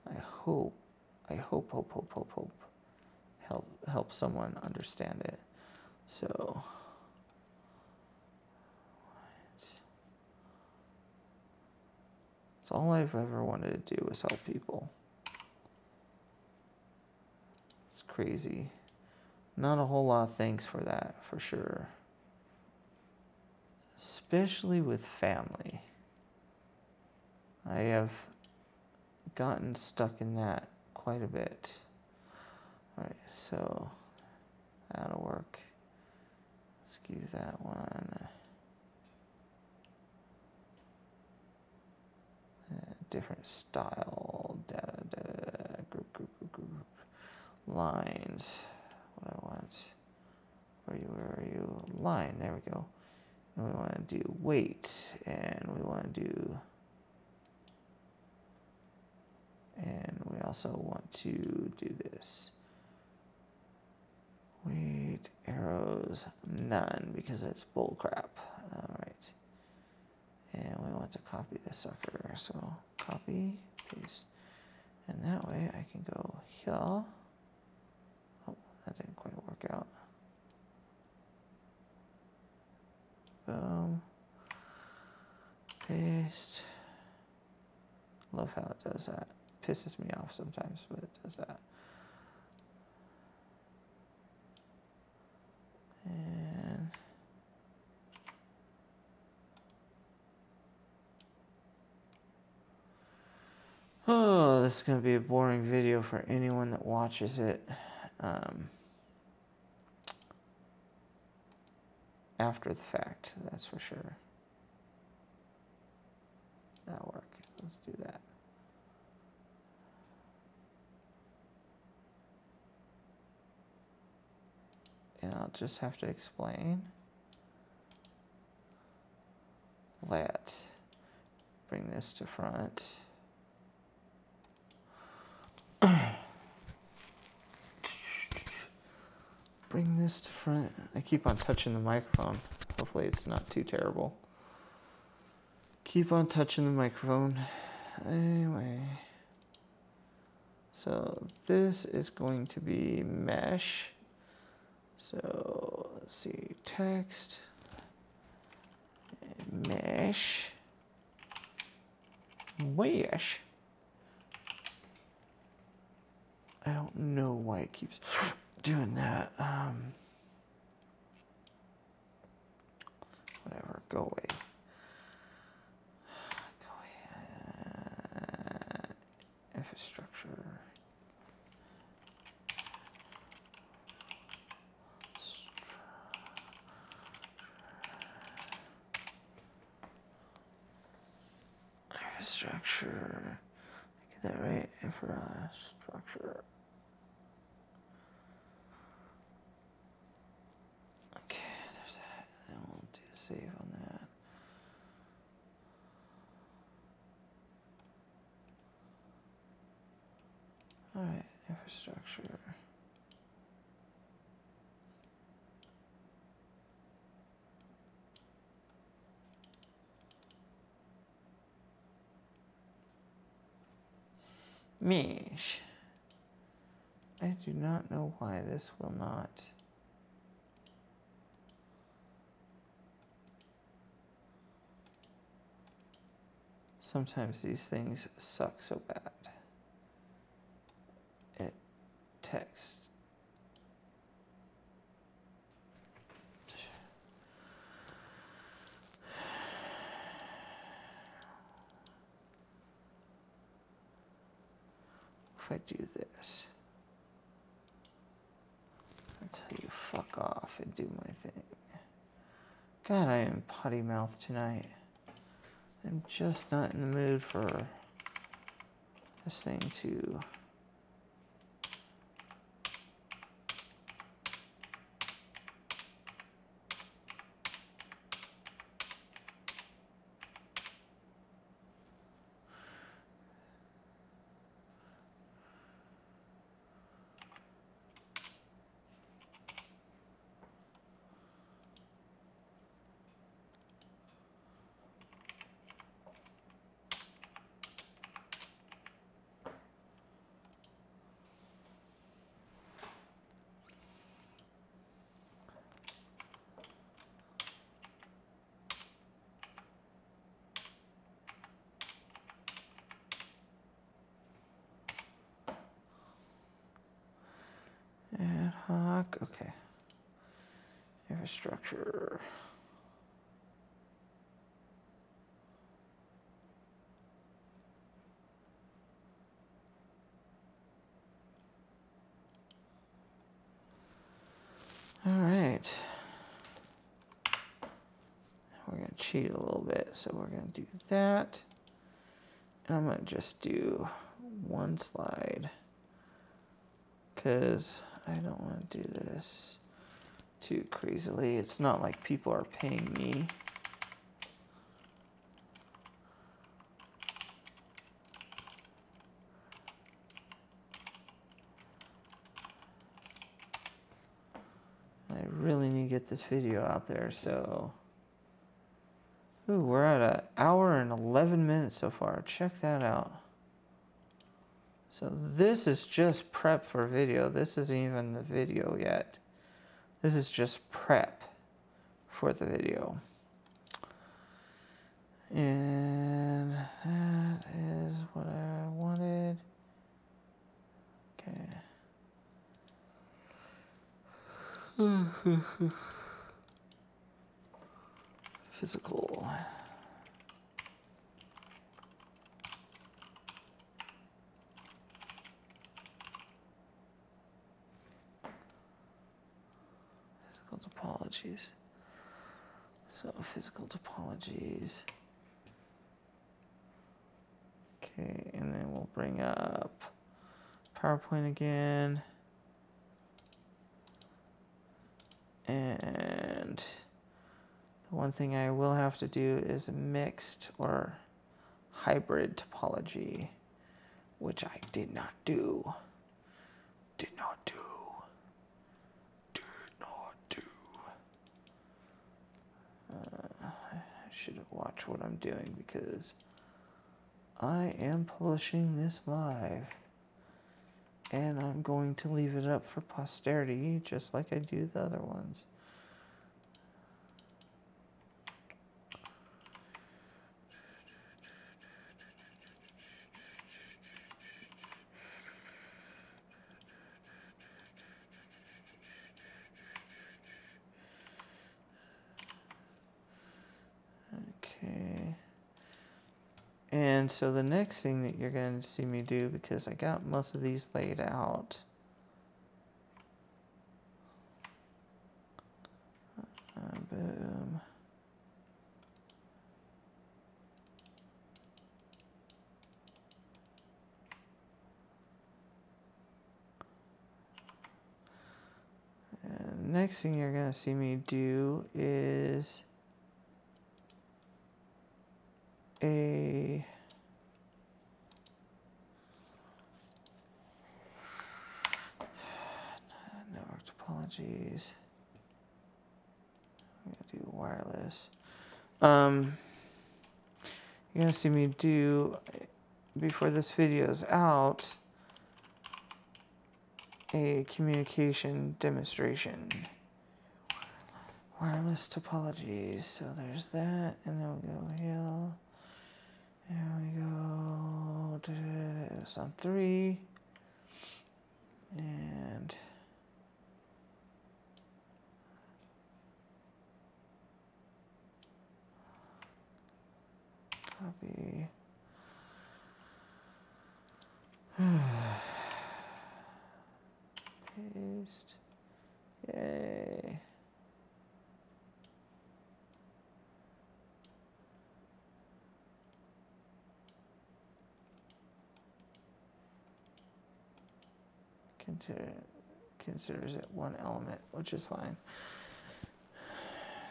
I hope help someone understand it. So it's all I've ever wanted to do is help people. It's crazy. Not a whole lot of thanks for that, for sure. Especially with family. I have gotten stuck in that quite a bit. Alright, so that'll work. Let's give that one a different style. Data, group. Lines. What I want. Where are you? Line, there we go. And we want to do weight, and we want to do, and we also want to do this. Weight, arrows, none, because it's bull crap. Alright. And we want to copy this sucker. So copy, paste. And that way I can go here. Oh, that didn't quite work out. Boom. Paste. Love how it does that. Pisses me off sometimes, but it does that. And oh, this is going to be a boring video for anyone that watches it after the fact, that's for sure. That'll work. Let's do that. And I'll just have to explain. Let. Bring this to front. Bring this to front. I keep on touching the microphone. Hopefully it's not too terrible. Keep on touching the microphone. Anyway. So this is going to be mesh. So let's see, text, mesh, mesh. I don't know why it keeps doing that. Whatever, go away. Go away. Infrastructure. Infrastructure. Get that right? Infrastructure. Okay, there's that. And we'll do the save on that. Alright, infrastructure. Mesh. I do not know why this will not. Sometimes these things suck so bad. It text. If I do this, I tell you fuck off and do my thing. God, I am potty mouth tonight. I'm just not in the mood for this thing to Okay. Infrastructure. All right. We're going to cheat a little bit, so we're going to do that. And I'm going to just do one slide because I don't want to do this too crazily. It's not like people are paying me. I really need to get this video out there, so... Ooh, we're at an hour and 11 minutes so far. Check that out. So this is just prep for video. This isn't even the video yet. This is just prep for the video. And that is what I wanted. Okay. Physical. Physical topologies. So physical topologies. Okay, and then we'll bring up PowerPoint again. And the one thing I will have to do is a mixed or hybrid topology, which I did not do. Did not do. I should have watched what I'm doing because I am publishing this live. And I'm going to leave it up for posterity, just like I do the other ones. Okay. And so the next thing that you're going to see me do, because I got most of these laid out. Boom. And next thing you're going to see me do is a network topologies. I'm going to do wireless. You're going to see me do, before this video is out, a communication demonstration. Wireless topologies. So there's that, and then we'll go here. There we go. It's on 3. And copy. Paste. Yay. Considers it one element, which is fine.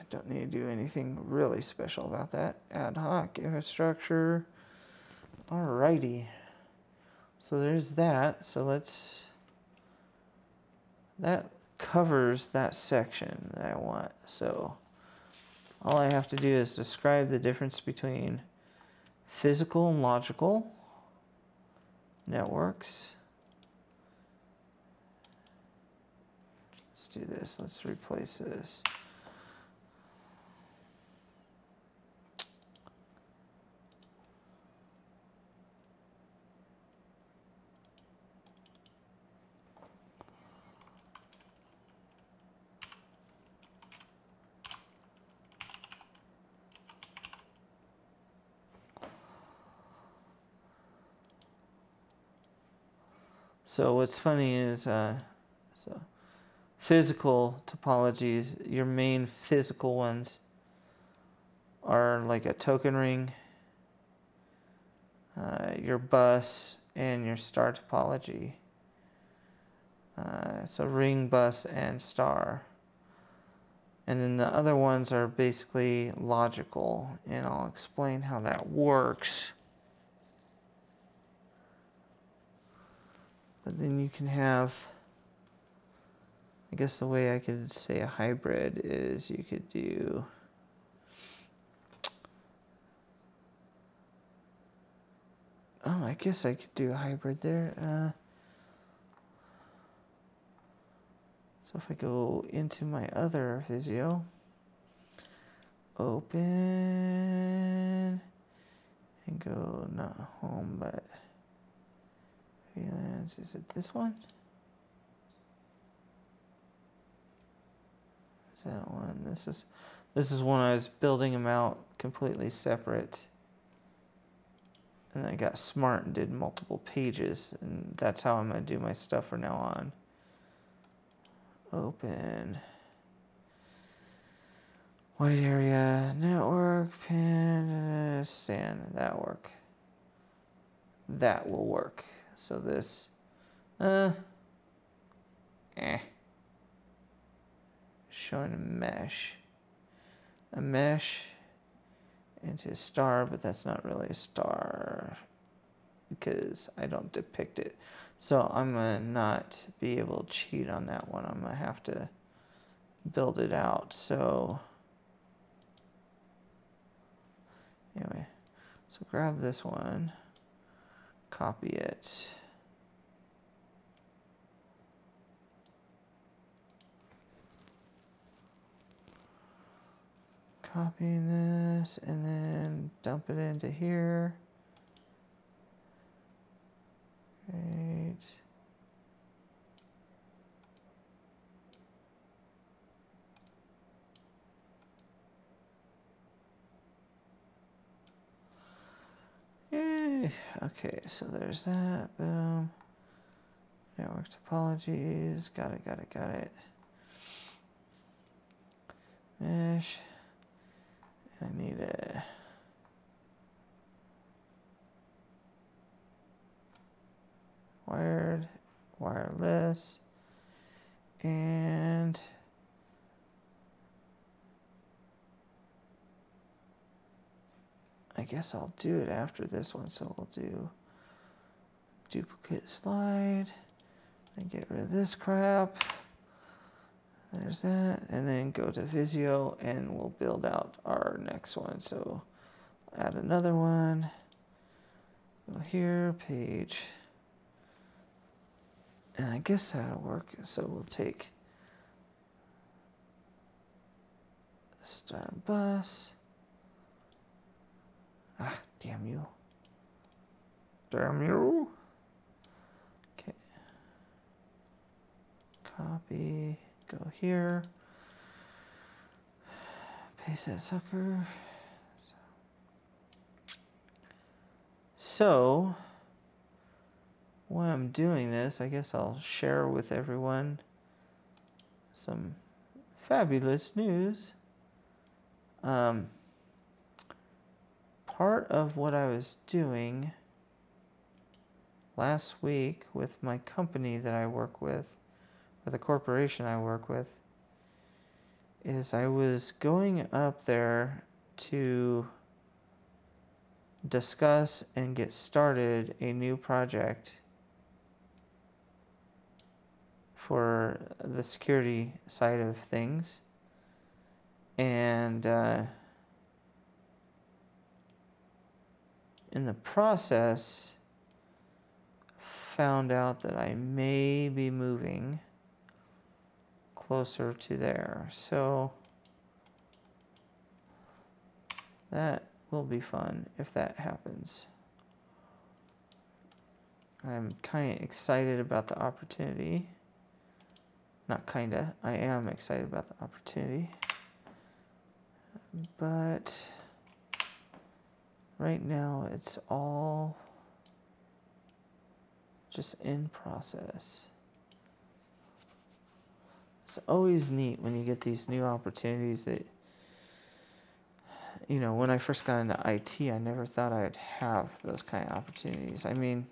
Don't need to do anything really special about that. Ad hoc infrastructure. Alrighty. So there's that. So that covers that section that I want. So all I have to do is describe the difference between physical and logical networks. Let's do this. Let's replace this. So what's funny is so physical topologies, your main physical ones are like a token ring, your bus, and your star topology. So ring, bus, and star. And then the other ones are basically logical, and I'll explain how that works. But then you can have, I guess the way I could say a hybrid is you could do I guess I could do a hybrid there. So if I go into my other Visio, open, and go not home, but freelance, is it this one? Is that one? This is when I was building them out completely separate. And I got smart and did multiple pages, and that's how I'm going to do my stuff from now on. Open. White area, network, pin, stand, that work. That will work. So this, showing a mesh. A mesh into a star, but that's not really a star because I don't depict it. So I'm going to not be able to cheat on that one. I'm going to have to build it out. So anyway, so grab this one, copy it. Copying this and then dump it into here. Great. Yay. Okay, so there's that. Boom. Network topologies. Got it. Mesh. I need a wired, wireless, and I guess I'll do it after this one. So we'll do duplicate slide and get rid of this crap. There's that, and then go to Visio and we'll build out our next one. So add another one, go here, page, and I guess that'll work. So we'll take star bus. Ah, damn you. Damn you. Okay. Copy. Go here, paste that sucker. So, while I'm doing this, I guess I'll share with everyone some fabulous news. Part of what I was doing last week with my company that I work with, or the corporation I work with, is I was going up there to discuss and get started a new project for the security side of things. And in the process, found out that I may be moving closer to there. So that will be fun if that happens. I'm kind of excited about the opportunity. Not kinda, I am excited about the opportunity. But right now it's all just in process. It's always neat when you get these new opportunities that, you know, when I first got into IT, I never thought I'd have those kind of opportunities. I mean,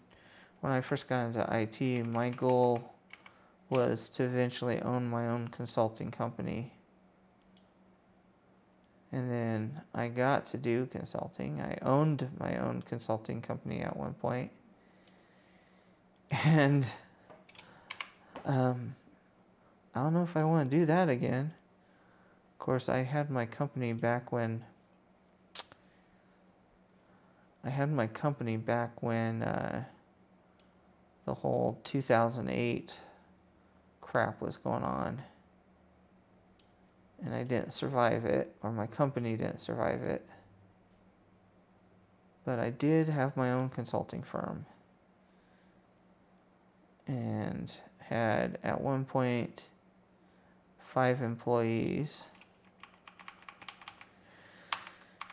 when I first got into IT, my goal was to eventually own my own consulting company. And then I got to do consulting. I owned my own consulting company at one point. And I don't know if I want to do that again. Of course, I had my company back when the whole 2008 crap was going on. And I didn't survive it, or my company didn't survive it. But I did have my own consulting firm. And had, at one point, 5 employees.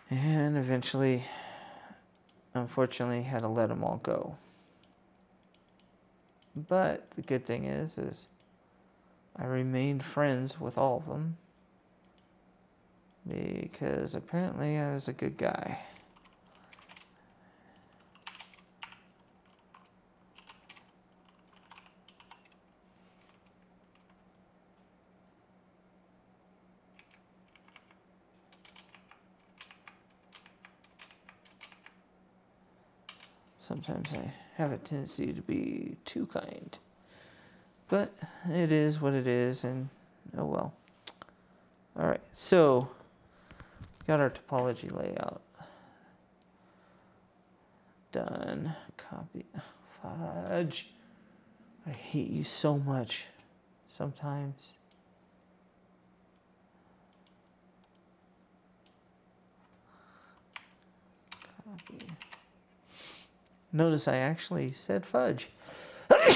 And eventually, unfortunately, had to let them all go. But the good thing is I remained friends with all of them. Because apparently I was a good guy. Sometimes I have a tendency to be too kind. But it is what it is, and oh well. Alright, so got our topology layout done. Copy. Fudge. I hate you so much sometimes. Copy. Notice I actually said fudge.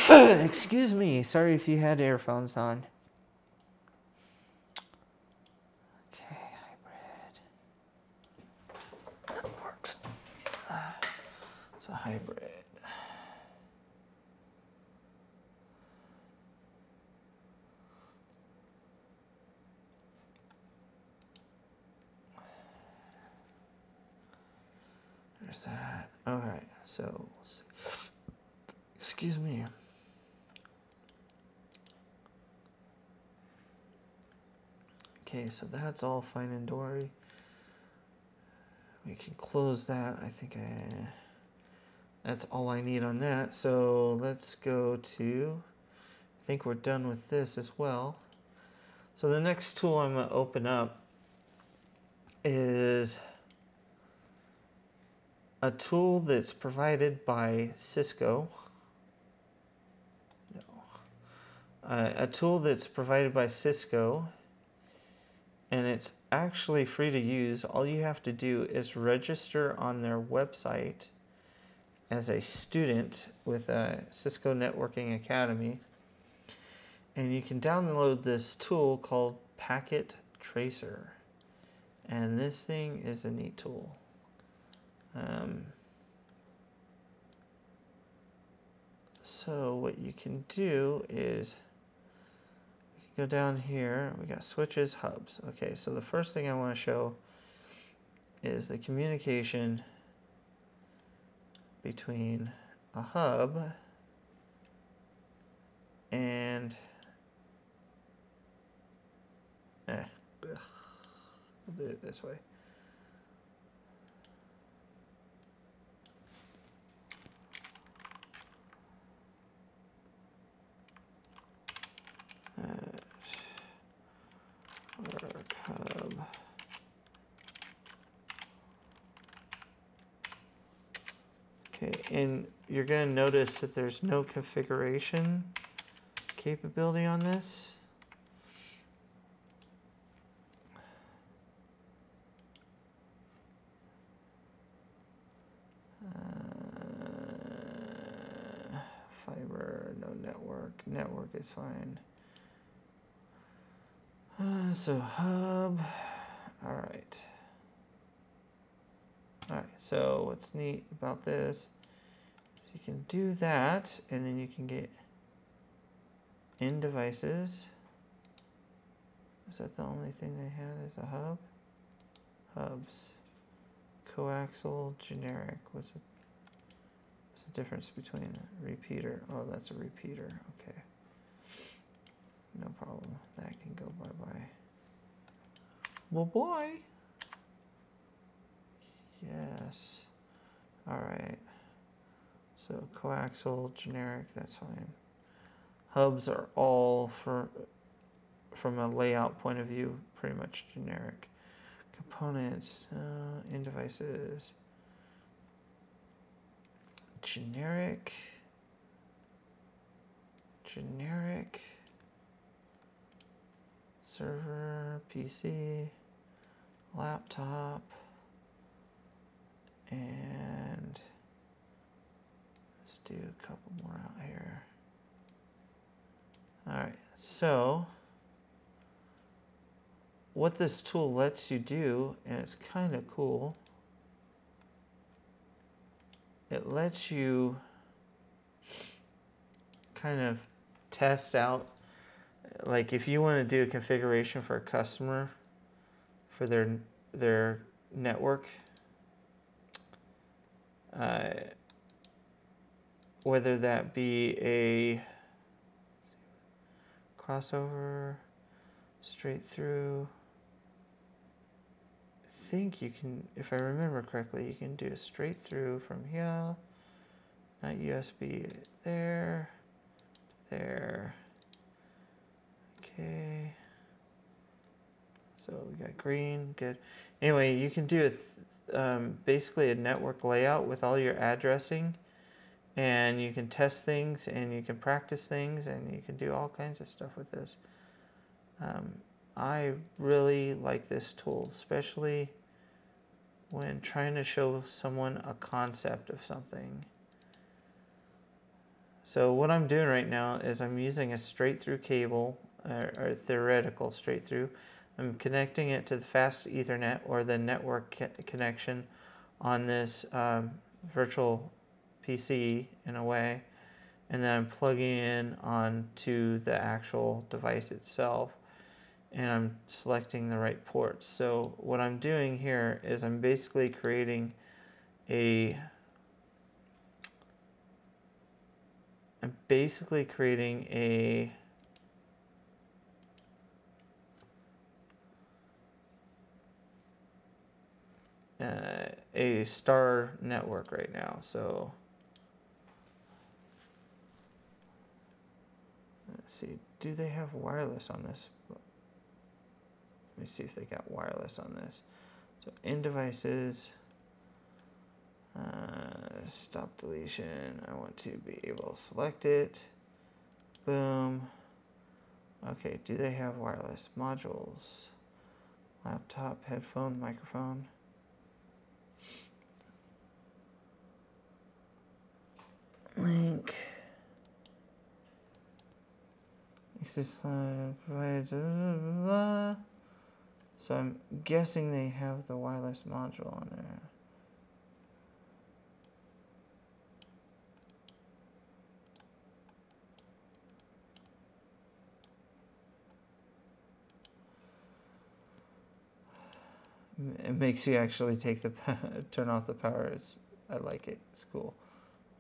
Excuse me. Sorry if you had earphones on. Okay, hybrid. That works. It's a hybrid. There's that. All right. So, excuse me. Okay, so that's all fine and dory. We can close that. I think that's all I need on that. So let's go to, I think we're done with this as well. So the next tool I'm going to open up is a tool that's provided by Cisco. A tool that's provided by Cisco, and it's actually free to use. All you have to do is register on their website as a student with a Cisco Networking Academy, and you can download this tool called Packet Tracer, and this thing is a neat tool. So what you can do is go down here. We got switches, hubs. Okay, so the first thing I want to show is the communication between a hub and we'll do it this way. Work hub. Okay, and you're going to notice that there's no configuration capability on this. Fiber, no network. Network is fine. So hub. All right. All right. So what's neat about this is So you can do that, and then you can get in devices. Is that the only thing they had as a hub? Hubs. Coaxial, generic. What's the difference between a repeater? Oh, that's a repeater. Okay. No problem. That can go bye-bye. Bye-bye. Yes. All right. So coaxial, generic, that's fine. Hubs are all, from a layout point of view, pretty much generic. Components, in devices. Generic. Server, PC, laptop, and let's do a couple more out here. All right, so what this tool lets you do, and it's kind of cool, it lets you kind of test out, like if you want to do a configuration for a customer for their network, whether that be a crossover, straight through. I think you can, if I remember correctly, you can do a straight through from here, not USB, there, there. Okay. So we got green, good. Anyway, you can do basically a network layout with all your addressing, and you can test things, and you can practice things, and you can do all kinds of stuff with this. I really like this tool, especially when trying to show someone a concept of something. So what I'm doing right now is I'm using a straight through cable, or theoretical straight through. I'm connecting it to the fast Ethernet, or the network connection on this virtual PC in a way, and then I'm plugging in onto the actual device itself, and I'm selecting the right ports. So what I'm doing here is I'm basically creating a a star network right now. So let's see, do they have wireless on this? Let me see if they got wireless on this. So in devices, stop deletion. I want to be able to select it. Boom. Okay, do they have wireless modules? Laptop, headphone, microphone. Link. Access provided. So I'm guessing they have the wireless module on there. It makes you actually take the turn off the power. I like it. It's cool.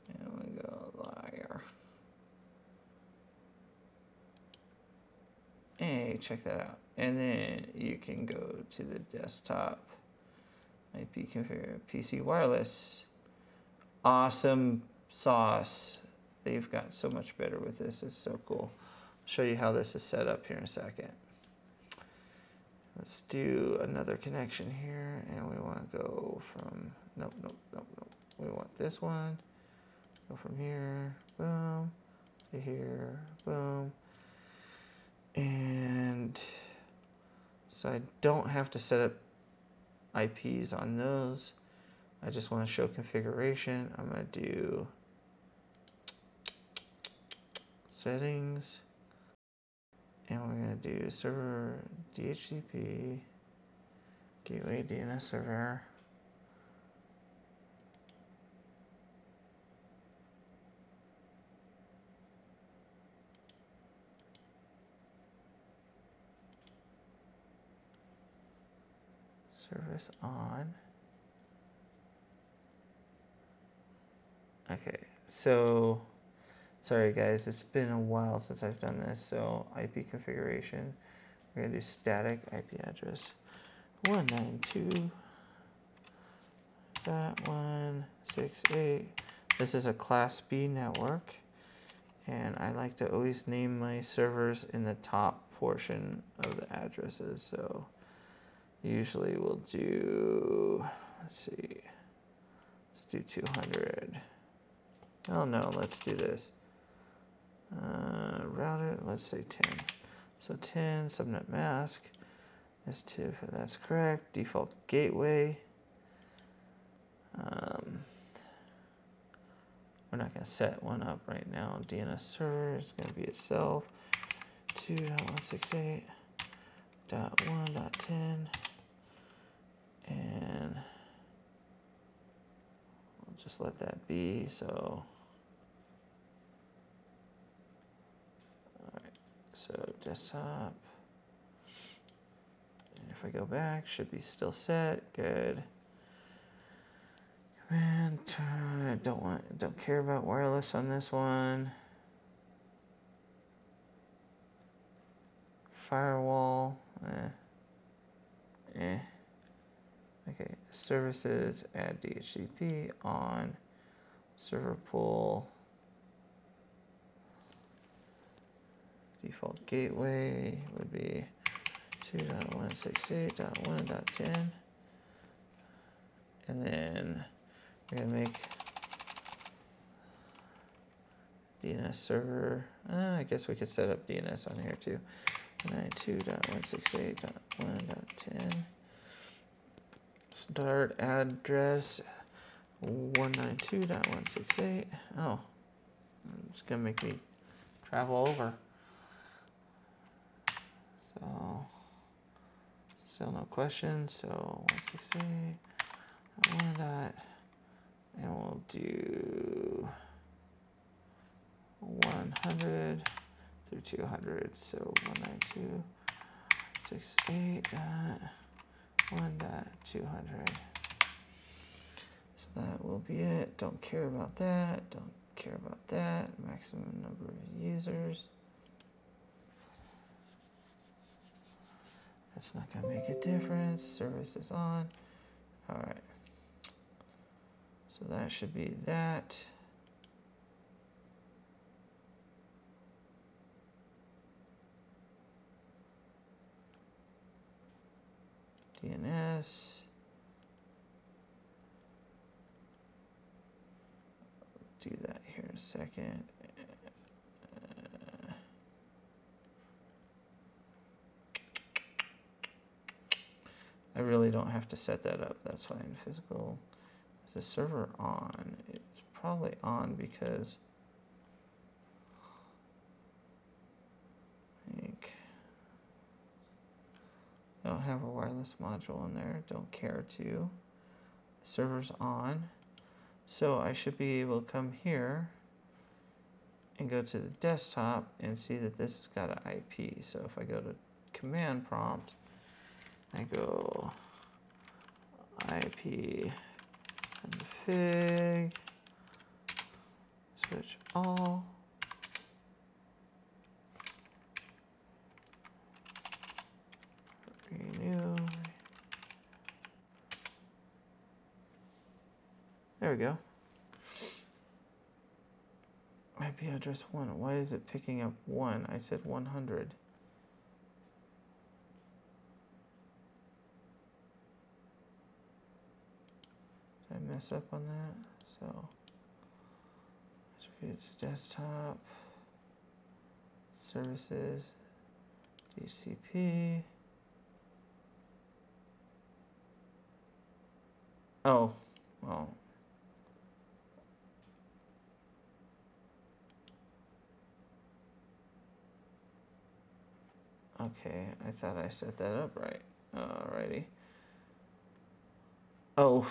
And we go liar. Hey, check that out. And then you can go to the desktop. IP configure PC wireless. Awesome sauce. They've got so much better with this. It's so cool. I'll show you how this is set up here in a second. Let's do another connection here, and we want to go from, nope. We want this one. Go from here, boom, to here, boom. And so I don't have to set up IPs on those. I just want to show configuration. I'm going to do settings. And we're going to do server DHCP, gateway DNS server. Service on. Okay, so sorry guys, it's been a while since I've done this. So IP configuration, we're gonna do static IP address 192.168. This is a Class B network, and I like to always name my servers in the top portion of the addresses. So usually we'll do, let's see, let's do 200. Oh no, let's do this. Router, let's say 10. So 10, subnet mask, S2, that's correct. Default gateway. We're not going to set one up right now. DNS server is going to be itself. 2.168.1.10. And we'll just let that be. So, alright, so desktop. And if I go back, should be still set. Good. Command, don't care about wireless on this one. Firewall, Okay, services, add DHCP on, server pool, default gateway would be 2.168.1.10, and then we're gonna make DNS server. I guess we could set up DNS on here too. 92.168.1.10. Start address 192.168. Oh, it's gonna make me travel over. So still no questions. So 168.1 dot, and we'll do 100 through 200. So 192.1.200. So that will be it. Don't care about that. Don't care about that. Maximum number of users. That's not going to make a difference. Service is on. All right. So that should be that. DNS. Do that here in a second. I really don't have to set that up. That's fine. Physical. Is the server on? It's probably on because I think I don't have a wireless module in there. Don't care to. The server's on. So I should be able to come here and go to the desktop and see that this has got an IP. So if I go to command prompt, I go IP config, switch all, renew. There we go. IP address 1. Why is it picking up 1? I said 100. Did I mess up on that? So, attributes, desktop, services, Dhcp. Oh, well. Okay, I thought I set that up right. Alrighty. Oh,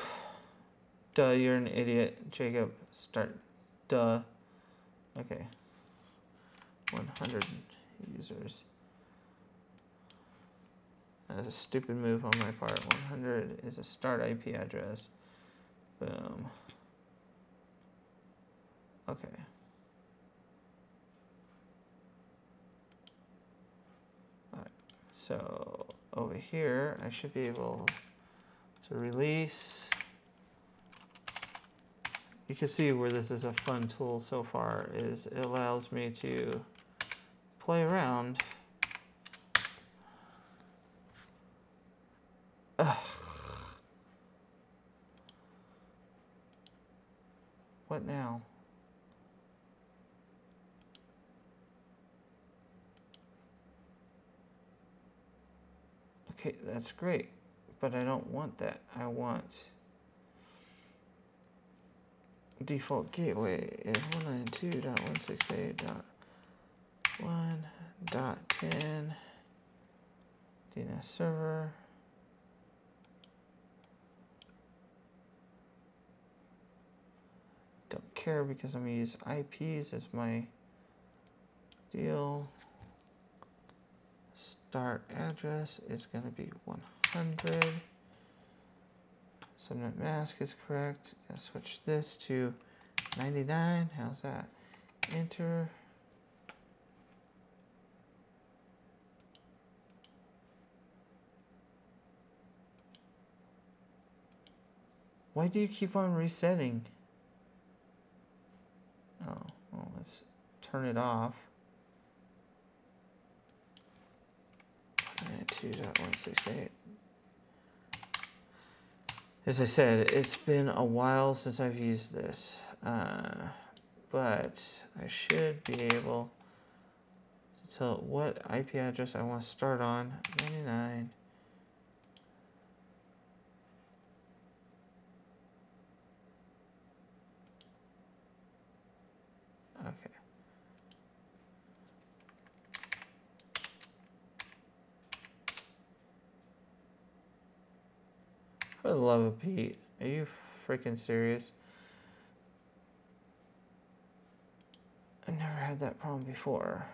duh, you're an idiot, Jacob. Start, duh. Okay. 100 users. That's a stupid move on my part. 100 is a start IP address. Boom. Okay. All right. So over here, I should be able to release. You can see where this is a fun tool so far is it allows me to play around. Ugh. What now? Okay, that's great, but I don't want that. I want default gateway is 192.168.1.10 DNS server. Don't care because I'm going to use IPs as my deal. Start address is going to be 100. Subnet mask is correct. Gonna switch this to 99. How's that? Enter. Why do you keep on resetting? Oh, well, let's turn it off. 2.168. As I said, it's been a while since I've used this, but I should be able to tell it what IP address I want to start on. 99. Okay. For the love of Pete, are you freaking serious? I've never had that problem before.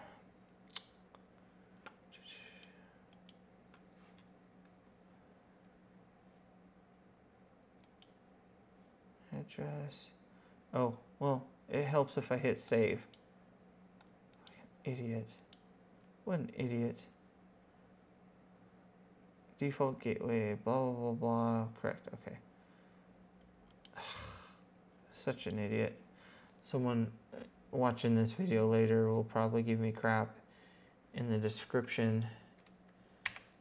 Address. Oh, well, it helps if I hit save. Idiot. What an idiot. Default gateway, blah, blah, blah, blah. Correct, okay. Such an idiot. Someone watching this video later will probably give me crap in the description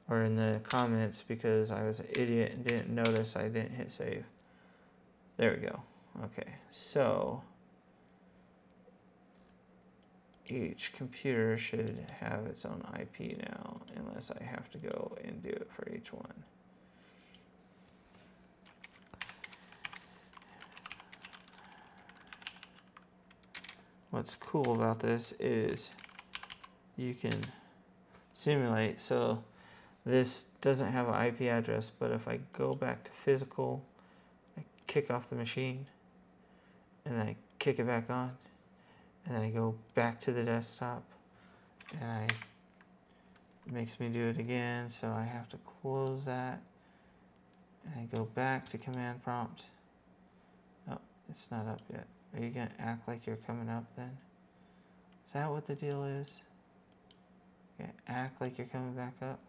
or in the comments because I was an idiot and didn't notice I didn't hit save. There we go. Okay, so each computer should have its own IP now, unless I have to go and do it for each one. What's cool about this is you can simulate. So this doesn't have an IP address, but if I go back to physical, I kick off the machine, and then I kick it back on, and then I go back to the desktop, and it makes me do it again, so I have to close that, and I go back to command prompt. Oh, it's not up yet. Are you going to act like you're coming up then? Is that what the deal is? You're going to act like you're coming back up?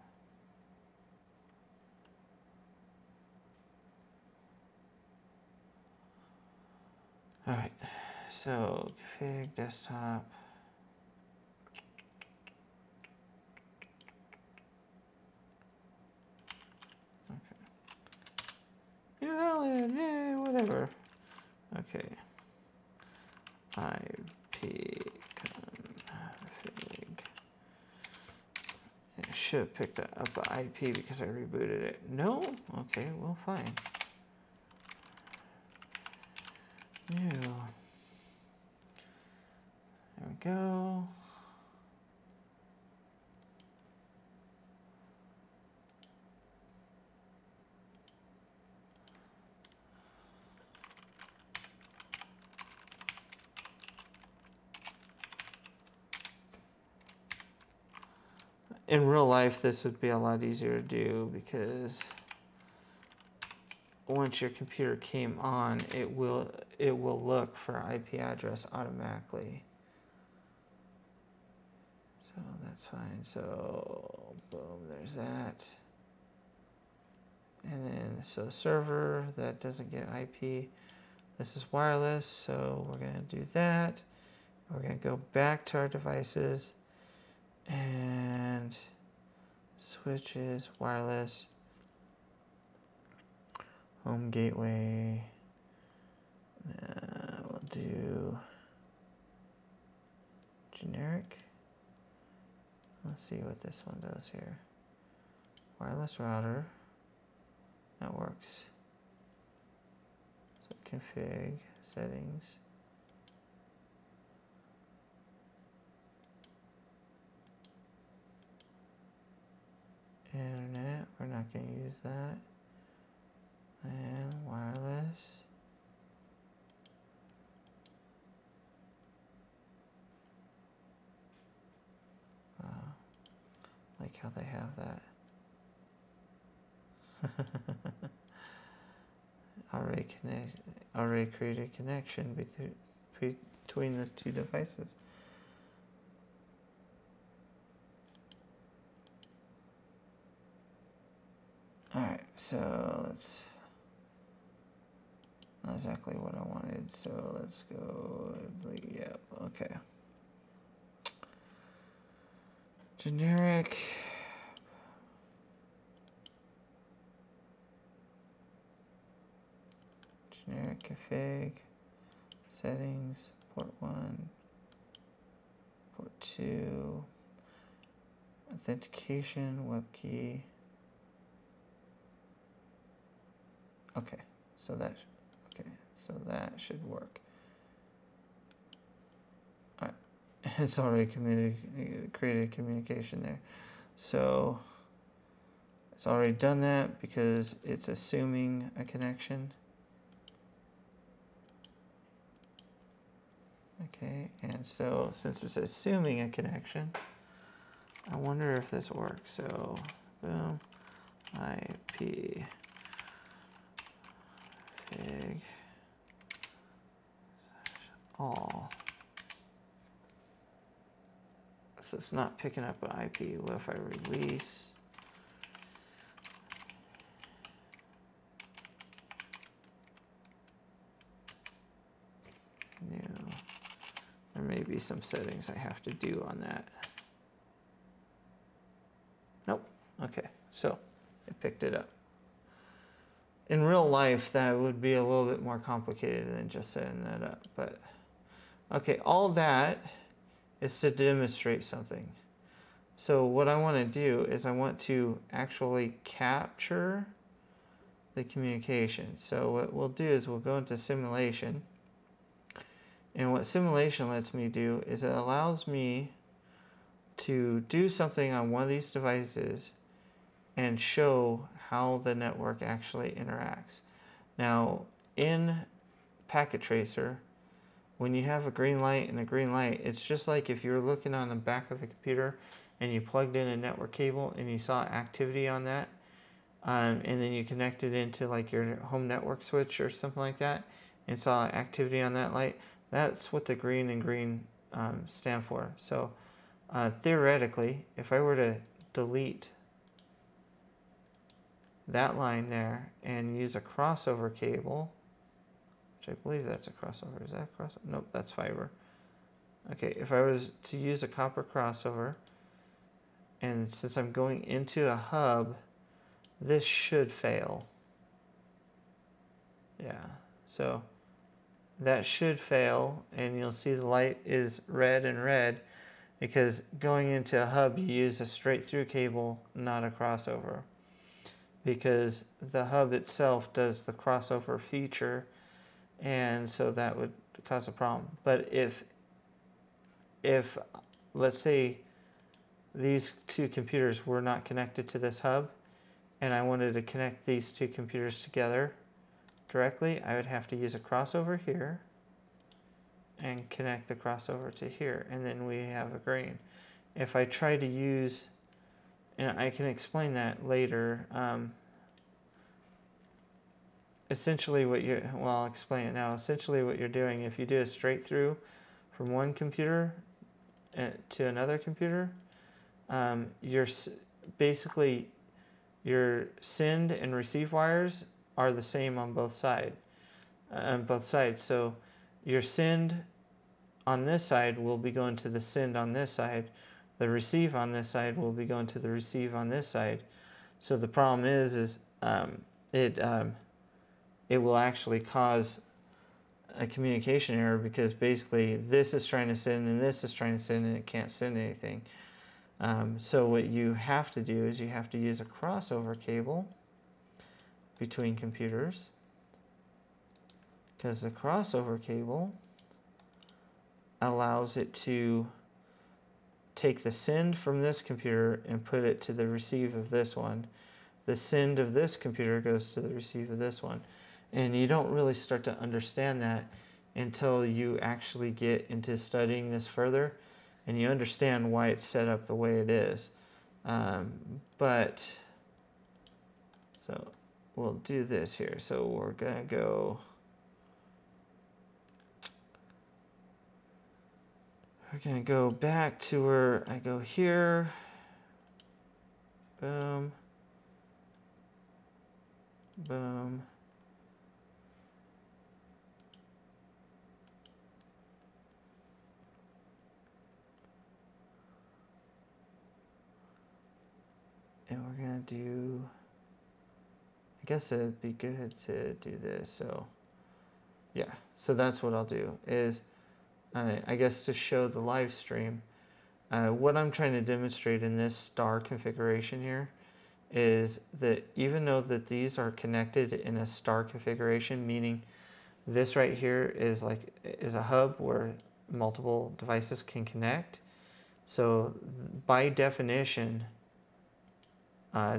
Alright, so config desktop. Okay. Invalid, yay, whatever. Okay. IP config. I should have picked up the IP because I rebooted it. No? Okay, well, fine. New. There we go. in real life, this would be a lot easier to do because once your computer came on, it will look for IP address automatically. So that's fine. So boom, there's that. And then so server that doesn't get IP. This is wireless, so we're going to do that. We're going to go back to our devices and switches, wireless, home gateway. We'll do generic. Let's see what this one does here. Wireless router. That works. So config, settings. Internet, we're not going to use that. And wireless. Like how they have that. Already created a connection between the two devices. Alright, so let's, not exactly what I wanted, so let's go, yep, okay. Generic. Generic config, settings, port 1, port 2, authentication, web key. Okay, so that should work. All right, it's already created communication there. So it's already done that because it's assuming a connection. Okay, and so since it's assuming a connection, I wonder if this works. So, boom, IP fig all. So it's not picking up an IP. What if I release? New. There may be some settings I have to do on that. Nope. Okay, so it picked it up. In real life, that would be a little bit more complicated than just setting that up. But okay, all that is to demonstrate something. So what I want to do is I want to actually capture the communication. So what we'll do is we'll go into simulation. And what simulation lets me do is it allows me to do something on one of these devices and show how the network actually interacts. Now, in Packet Tracer, when you have a green light and a green light, it's just like if you're looking on the back of a computer and you plugged in a network cable and you saw activity on that, and then you connected into like your home network switch or something like that and saw activity on that light. That's what the green and green stand for. So theoretically, if I were to delete that line there and use a crossover cable, which I believe that's a crossover. Is that a crossover? Nope, that's fiber. Okay, if I was to use a copper crossover, and since I'm going into a hub, this should fail. Yeah, so that should fail, and you'll see the light is red and red because going into a hub, you use a straight through cable, not a crossover, because the hub itself does the crossover feature, and so that would cause a problem. But if let's say these two computers were not connected to this hub, and I wanted to connect these two computers together directly, I would have to use a crossover here and connect the crossover to here, and then we have a green. If I try to use and I can explain that later. Essentially what you're, well, I'll explain it now. Essentially what you're doing, if you do a straight through from one computer to another computer, you're basically your send and receive wires are the same on both sides. So your send on this side will be going to the send on this side. The receive on this side will be going to the receive on this side. So the problem is it will actually cause a communication error, because basically this is trying to send and this is trying to send and it can't send anything. So what you have to do is you have to use a crossover cable between computers, because the crossover cable allows it to take the send from this computer and put it to the receive of this one. The send of this computer goes to the receive of this one. And you don't really start to understand that until you actually get into studying this further and you understand why it's set up the way it is. But so we'll do this here. So we're gonna go, back to where I go here. Boom. Boom. And we're going to do, I guess it'd be good to do this. So yeah, so that's what I'll do is, I guess to show the live stream, what I'm trying to demonstrate in this star configuration here is that even though that these are connected in a star configuration, meaning this right here is a hub where multiple devices can connect. So by definition,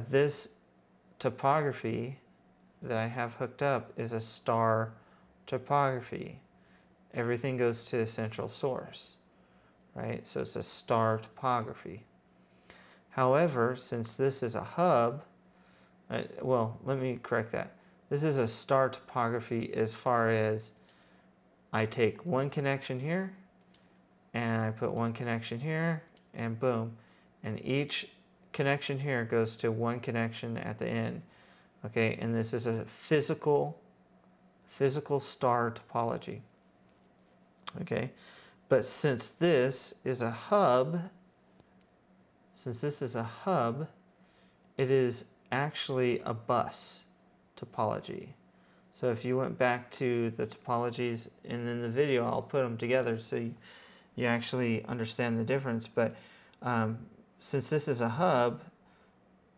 this topography that I have hooked up is a star topography. Everything goes to a central source, right? So it's a star topography. However, since this is a hub, well, let me correct that. This is a star topography as far as I take one connection here and I put one connection here and boom. And each connection here goes to one connection at the end. Okay, and this is a physical star topology. Okay, but since this is a hub, it is actually a bus topology. So if you went back to the topologies, and in the video I'll put them together so you actually understand the difference. But since this is a hub,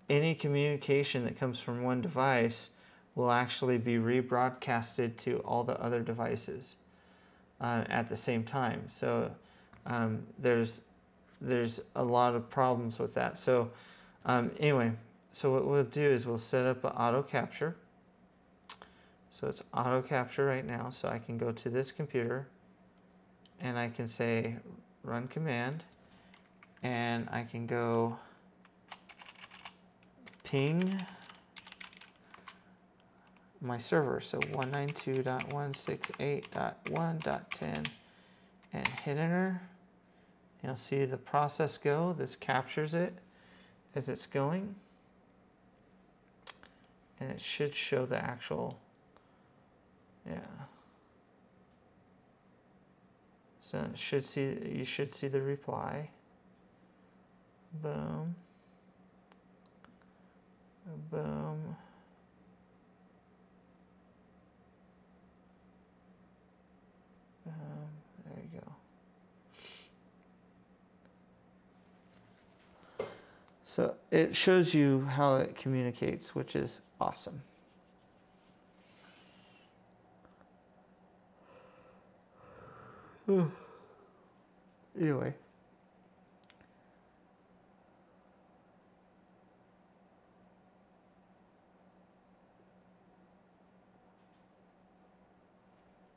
any communication that comes from one device will actually be rebroadcasted to all the other devices at the same time. So there's a lot of problems with that. So anyway, so what we'll do is we'll set up an auto capture. So it's auto capture right now. So I can go to this computer and I can say run command, and I can go ping my server. So 192.168.1.10 and hit enter. You'll see the process go. This captures it as it's going, and it should show the actual, yeah. So it should see, you should see the reply. Boom. Boom. There you go. So it shows you how it communicates, which is awesome. Anyway.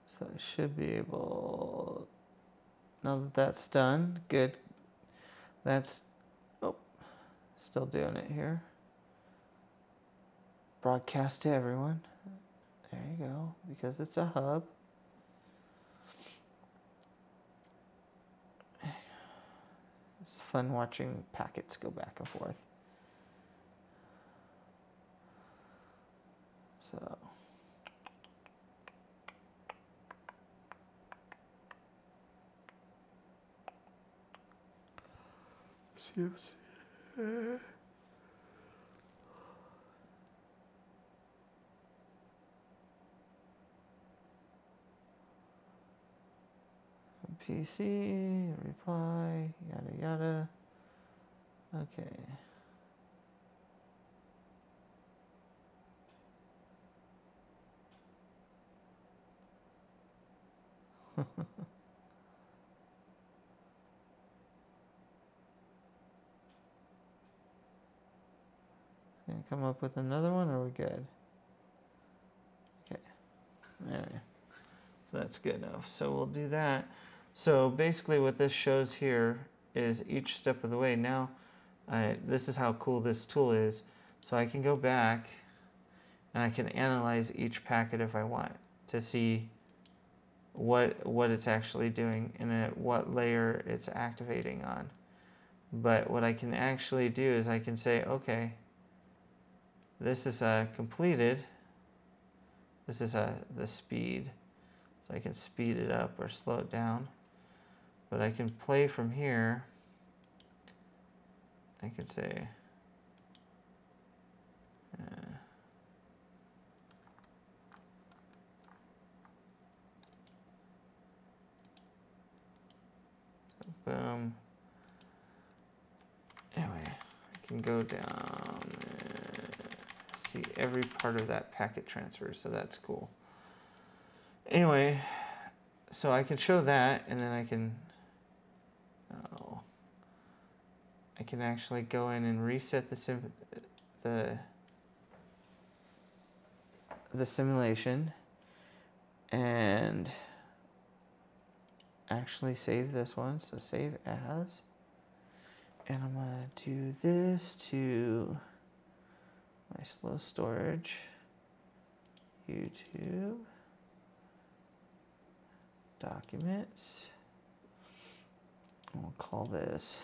So I should be able, now that that's done, good. That's, oh, Still doing it here. Broadcast to everyone. There you go, because it's a hub. It's fun watching packets go back and forth. So. PC, reply, yada yada. Okay. Gonna come up with another one, or are we good? Okay. Anyway, so that's good enough. So we'll do that. So basically what this shows here is each step of the way. Now, this is how cool this tool is. So I can go back and I can analyze each packet if I want to see what it's actually doing and at what layer it's activating on. But what I can actually do is I can say, okay, this is completed. This is the speed. So I can speed it up or slow it down. But I can play from here. I can say, boom. Anyway, I can go down and see every part of that packet transfer, so that's cool. Anyway, so I can show that, and then I can actually go in and reset the simulation and actually save this one. So save as, and I'm gonna do this to my slow storage, YouTube, documents, and we'll call this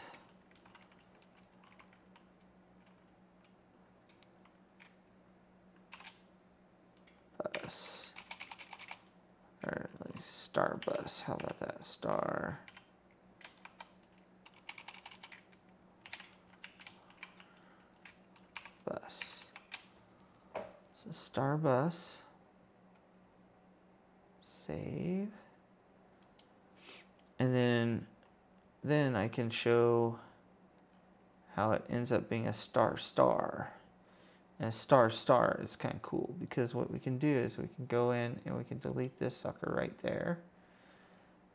bus, or like star bus. How about that? Star bus. So star bus, save, and then I can show how it ends up being a star star. And a star star is kind of cool because what we can do is we can go in and we can delete this sucker right there.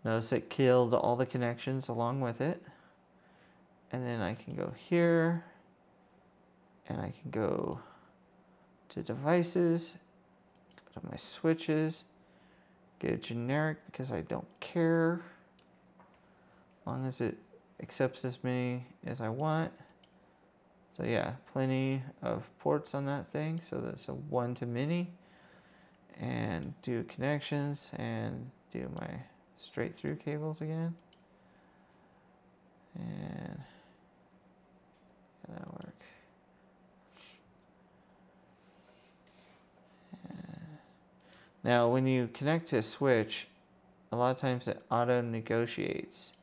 Notice it killed all the connections along with it. And then I can go here and I can go to devices, go to my switches, get a generic because I don't care, as long as it accepts as many as I want. So yeah, plenty of ports on that thing. So that's a 1 to many, and do connections and do my straight through cables again. And that'll work. Now, when you connect to a switch, a lot of times it auto negotiates.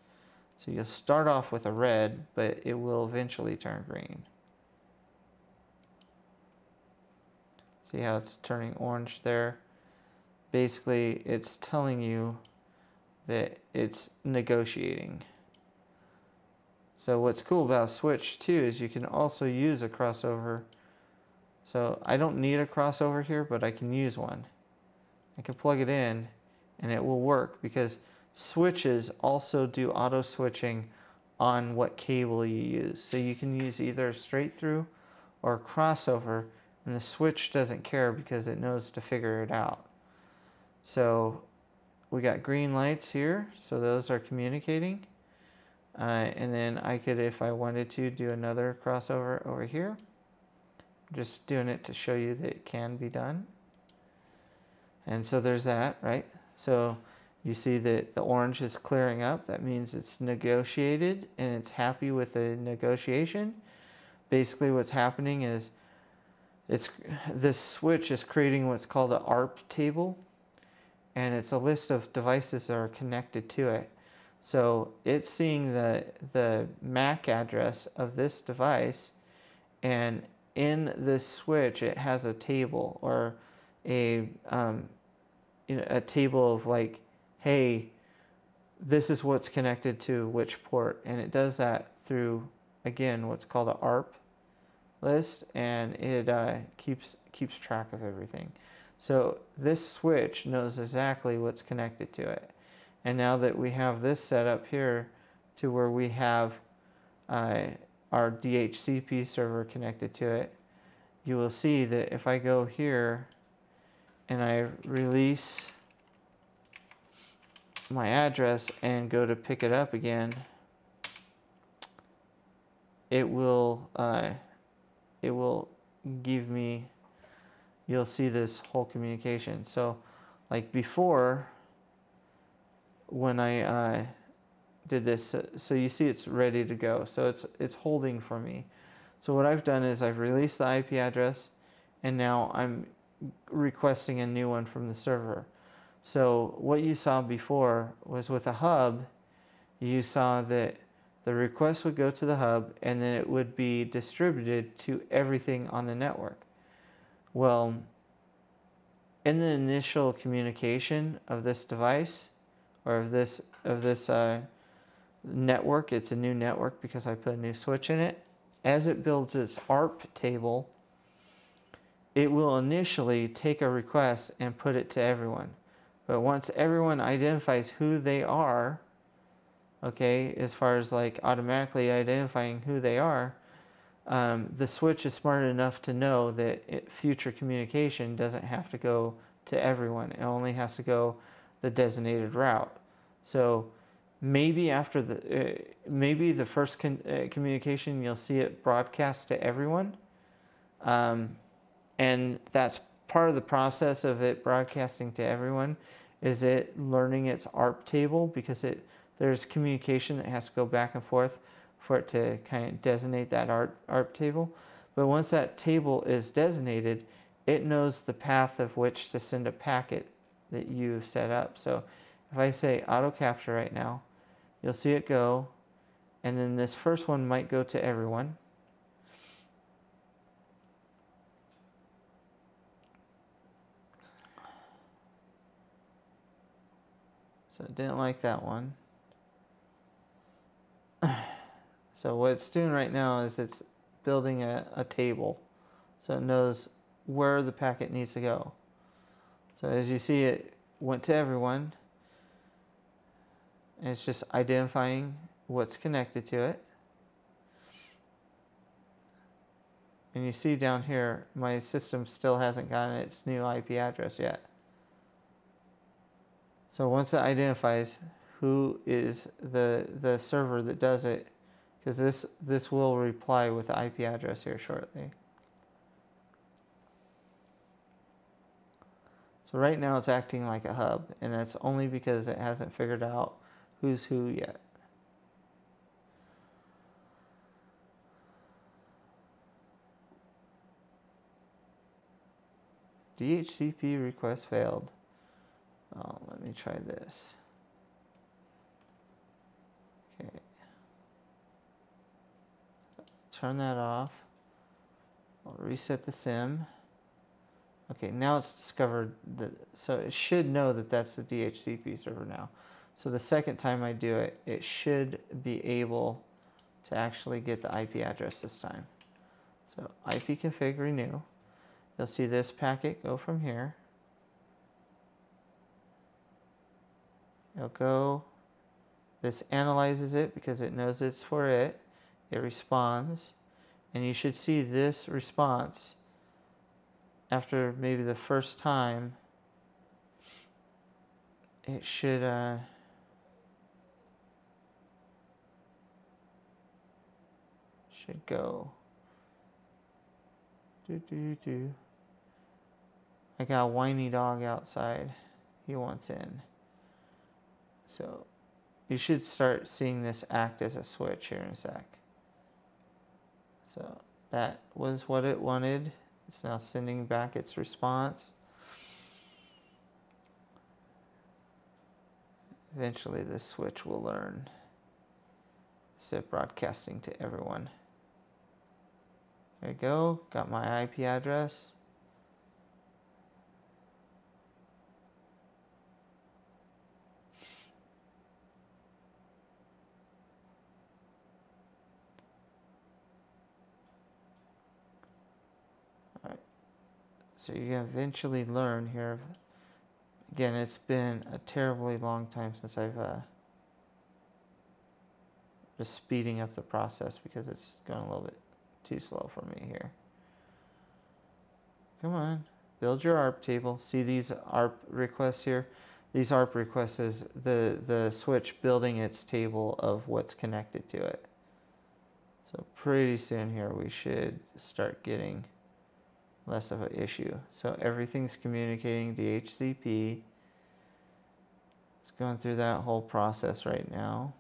So you'll start off with a red, but it will eventually turn green. See how it's turning orange there? Basically, it's telling you that it's negotiating. So what's cool about switch too is you can also use a crossover. So I don't need a crossover here, but I can use one. I can plug it in and it will work because switches also do auto switching on what cable you use. So you can use either straight through or crossover, and the switch doesn't care because it knows to figure it out. So we got green lights here, so those are communicating. And then I could, if I wanted to, do another crossover over here. Just doing it to show you that it can be done. And so there's that, right? So you see that the orange is clearing up. That means it's negotiated and it's happy with the negotiation. Basically what's happening is this switch is creating what's called an ARP table, and it's a list of devices that are connected to it. So it's seeing the MAC address of this device, and in this switch it has a table, or a a table of like, hey, this is what's connected to which port, and it does that through, again, what's called an ARP list, and it keeps track of everything. So this switch knows exactly what's connected to it. And now that we have this set up here to where we have our DHCP server connected to it, you will see that if I go here and I release my address and go to pick it up again, it will give me, you'll see this whole communication. So like before, when I did this, so you see it's ready to go. So it's holding for me. So what I've done is I've released the IP address, and now I'm requesting a new one from the server. So what you saw before was with a hub, you saw that the request would go to the hub and then it would be distributed to everything on the network. Well, in the initial communication of this device, or of this network, it's a new network because I put a new switch in it. As it builds its ARP table, it will initially take a request and put it to everyone. But once everyone identifies who they are, okay, as far as like automatically identifying who they are, the switch is smart enough to know that future communication doesn't have to go to everyone. It only has to go the designated route. So maybe after the first communication, you'll see it broadcast to everyone. And that's part of the process of it broadcasting to everyone, is it learning its ARP table, because there's communication that has to go back and forth for it to kind of designate that ARP table. But once that table is designated, it knows the path of which to send a packet that you've set up. So if I say auto capture right now, you'll see it go, and then this first one might go to everyone. So it didn't like that one. So what it's doing right now is it's building a table, so it knows where the packet needs to go. So as you see, it went to everyone, and it's just identifying what's connected to it. And you see down here, my system still hasn't gotten its new IP address yet. So once it identifies who is the server that does it, because this will reply with the IP address here shortly. So right now it's acting like a hub, and that's only because it hasn't figured out who's who yet. DHCP request failed. Oh, let me try this. Okay. Turn that off. I'll reset the SIM. Okay, now it's discovered that, so it should know that that's the DHCP server now. So the second time I do it, it should be able to actually get the IP address this time. So IP config renew. You'll see this packet go from here. It'll go, this analyzes it because it knows it's for it. It responds, and you should see this response after maybe the first time. It should should go. I got a whiny dog outside. He wants in. So you should start seeing this act as a switch here in a sec. So that was what it wanted. It's now sending back its response. Eventually this switch will learn instead of broadcasting to everyone. There you go, got my IP address. All right, so you eventually learn here. Again, it's been a terribly long time since I've just speeding up the process because it's going a little bit too slow for me here. Come on, build your ARP table. See these ARP requests here? These ARP requests is the switch building its table of what's connected to it. So pretty soon here we should start getting less of an issue. So everything's communicating Dhcp. It's going through that whole process right now.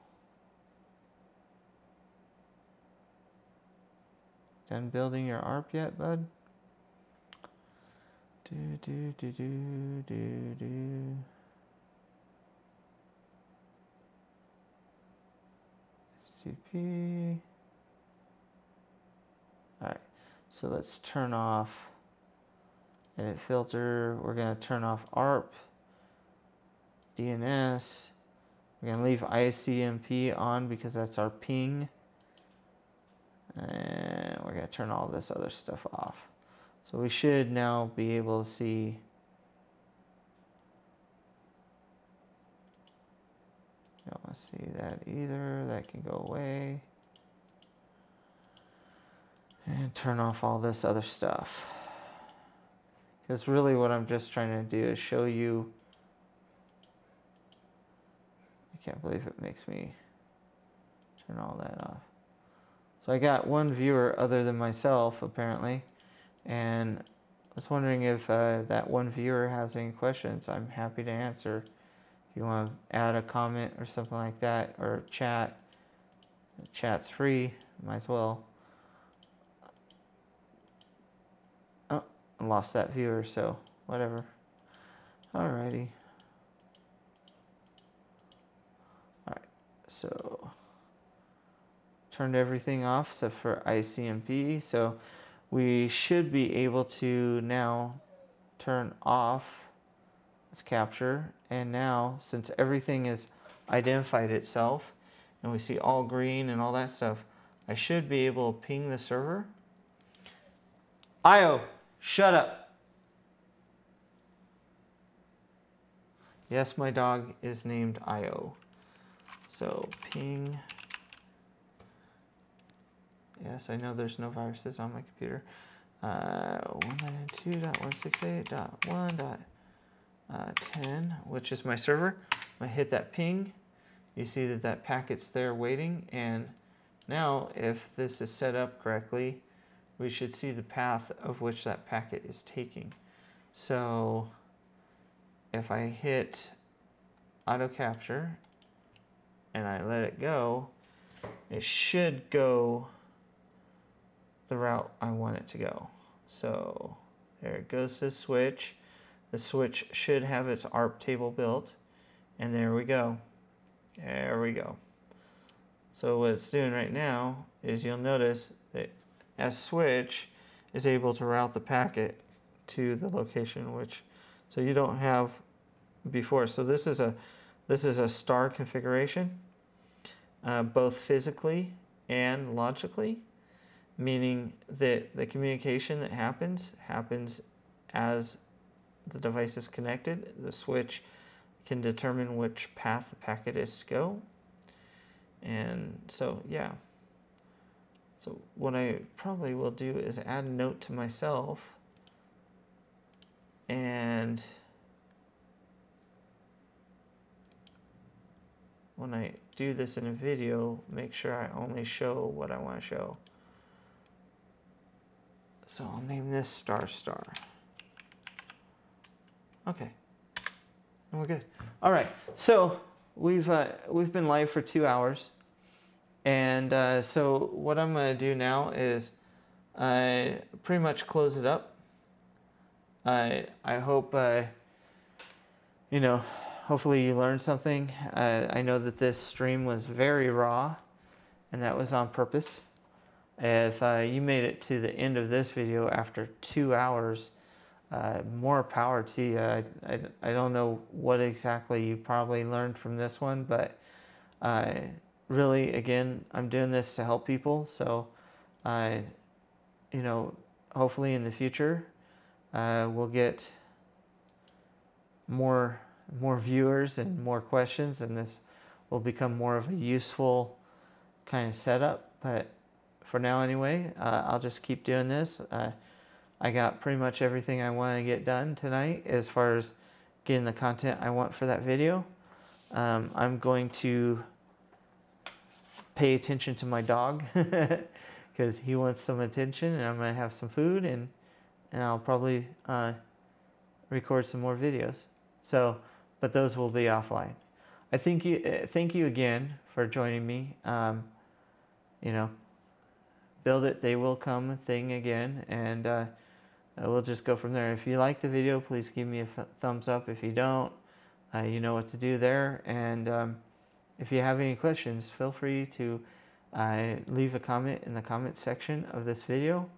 Done building your ARP yet, bud? STP. All right, so let's turn off edit filter. We're going to turn off ARP, DNS. We're going to leave ICMP on because that's our ping. And we're going to turn all this other stuff off. So we should now be able to see. Don't want to see that either. That can go away. And turn off all this other stuff. Because really what I'm just trying to do is show you. I can't believe it makes me turn all that off. So I got one viewer other than myself, apparently, and I was wondering if that one viewer has any questions. I'm happy to answer. If you want to add a comment or something like that, or chat, chat's free, might as well. Oh, I lost that viewer, so whatever. Alrighty. Alright, so turned everything off except for ICMP. So we should be able to now turn off its capture. And now, since everything is identified itself and we see all green and all that stuff, I should be able to ping the server. IO, shut up. Yes, my dog is named IO. So ping. Yes, I know there's no viruses on my computer. 192.168.1.10, which is my server. I hit that ping. You see that that packet's there waiting. And now, if this is set up correctly, we should see the path of which that packet is taking. So if I hit auto capture and I let it go, it should go the route I want it to go. So there it goes to the switch. The switch should have its ARP table built, and there we go. There we go. So what it's doing right now is you'll notice that S switch is able to route the packet to the location which, so you don't have before. So this is a star configuration, both physically and logically. Meaning that the communication that happens as the device is connected. The switch can determine which path the packet is to go. And so, yeah. So what I probably will do is add a note to myself and when I do this in a video, make sure I only show what I want to show. So I'll name this star star. Okay, and we're good. All right, so we've been live for 2 hours, and so what I'm going to do now is pretty much close it up. I hope you know, hopefully you learned something. I know that this stream was very raw, and that was on purpose. If you made it to the end of this video after 2 hours, more power to you. I don't know what exactly you probably learned from this one, but really, again, I'm doing this to help people. So, you know, hopefully in the future, we'll get more viewers and more questions, and this will become more of a useful kind of setup. But for now anyway, I'll just keep doing this. I got pretty much everything I want to get done tonight as far as getting the content I want for that video. I'm going to pay attention to my dog because he wants some attention, and I'm going to have some food, and I'll probably record some more videos. So, but those will be offline. I thank you again for joining me. You know, build it, they will come thing again, and we'll just go from there. If you like the video, please give me a thumbs up. If you don't, you know what to do there. And if you have any questions, feel free to leave a comment in the comment section of this video.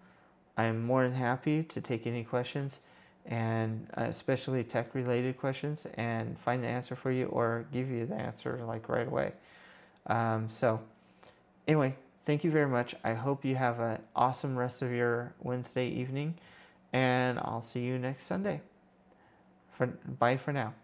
I'm more than happy to take any questions, and especially tech related questions, and find the answer for you or give you the answer like right away. So anyway, thank you very much. I hope you have an awesome rest of your Wednesday evening, and I'll see you next Sunday. Bye for now.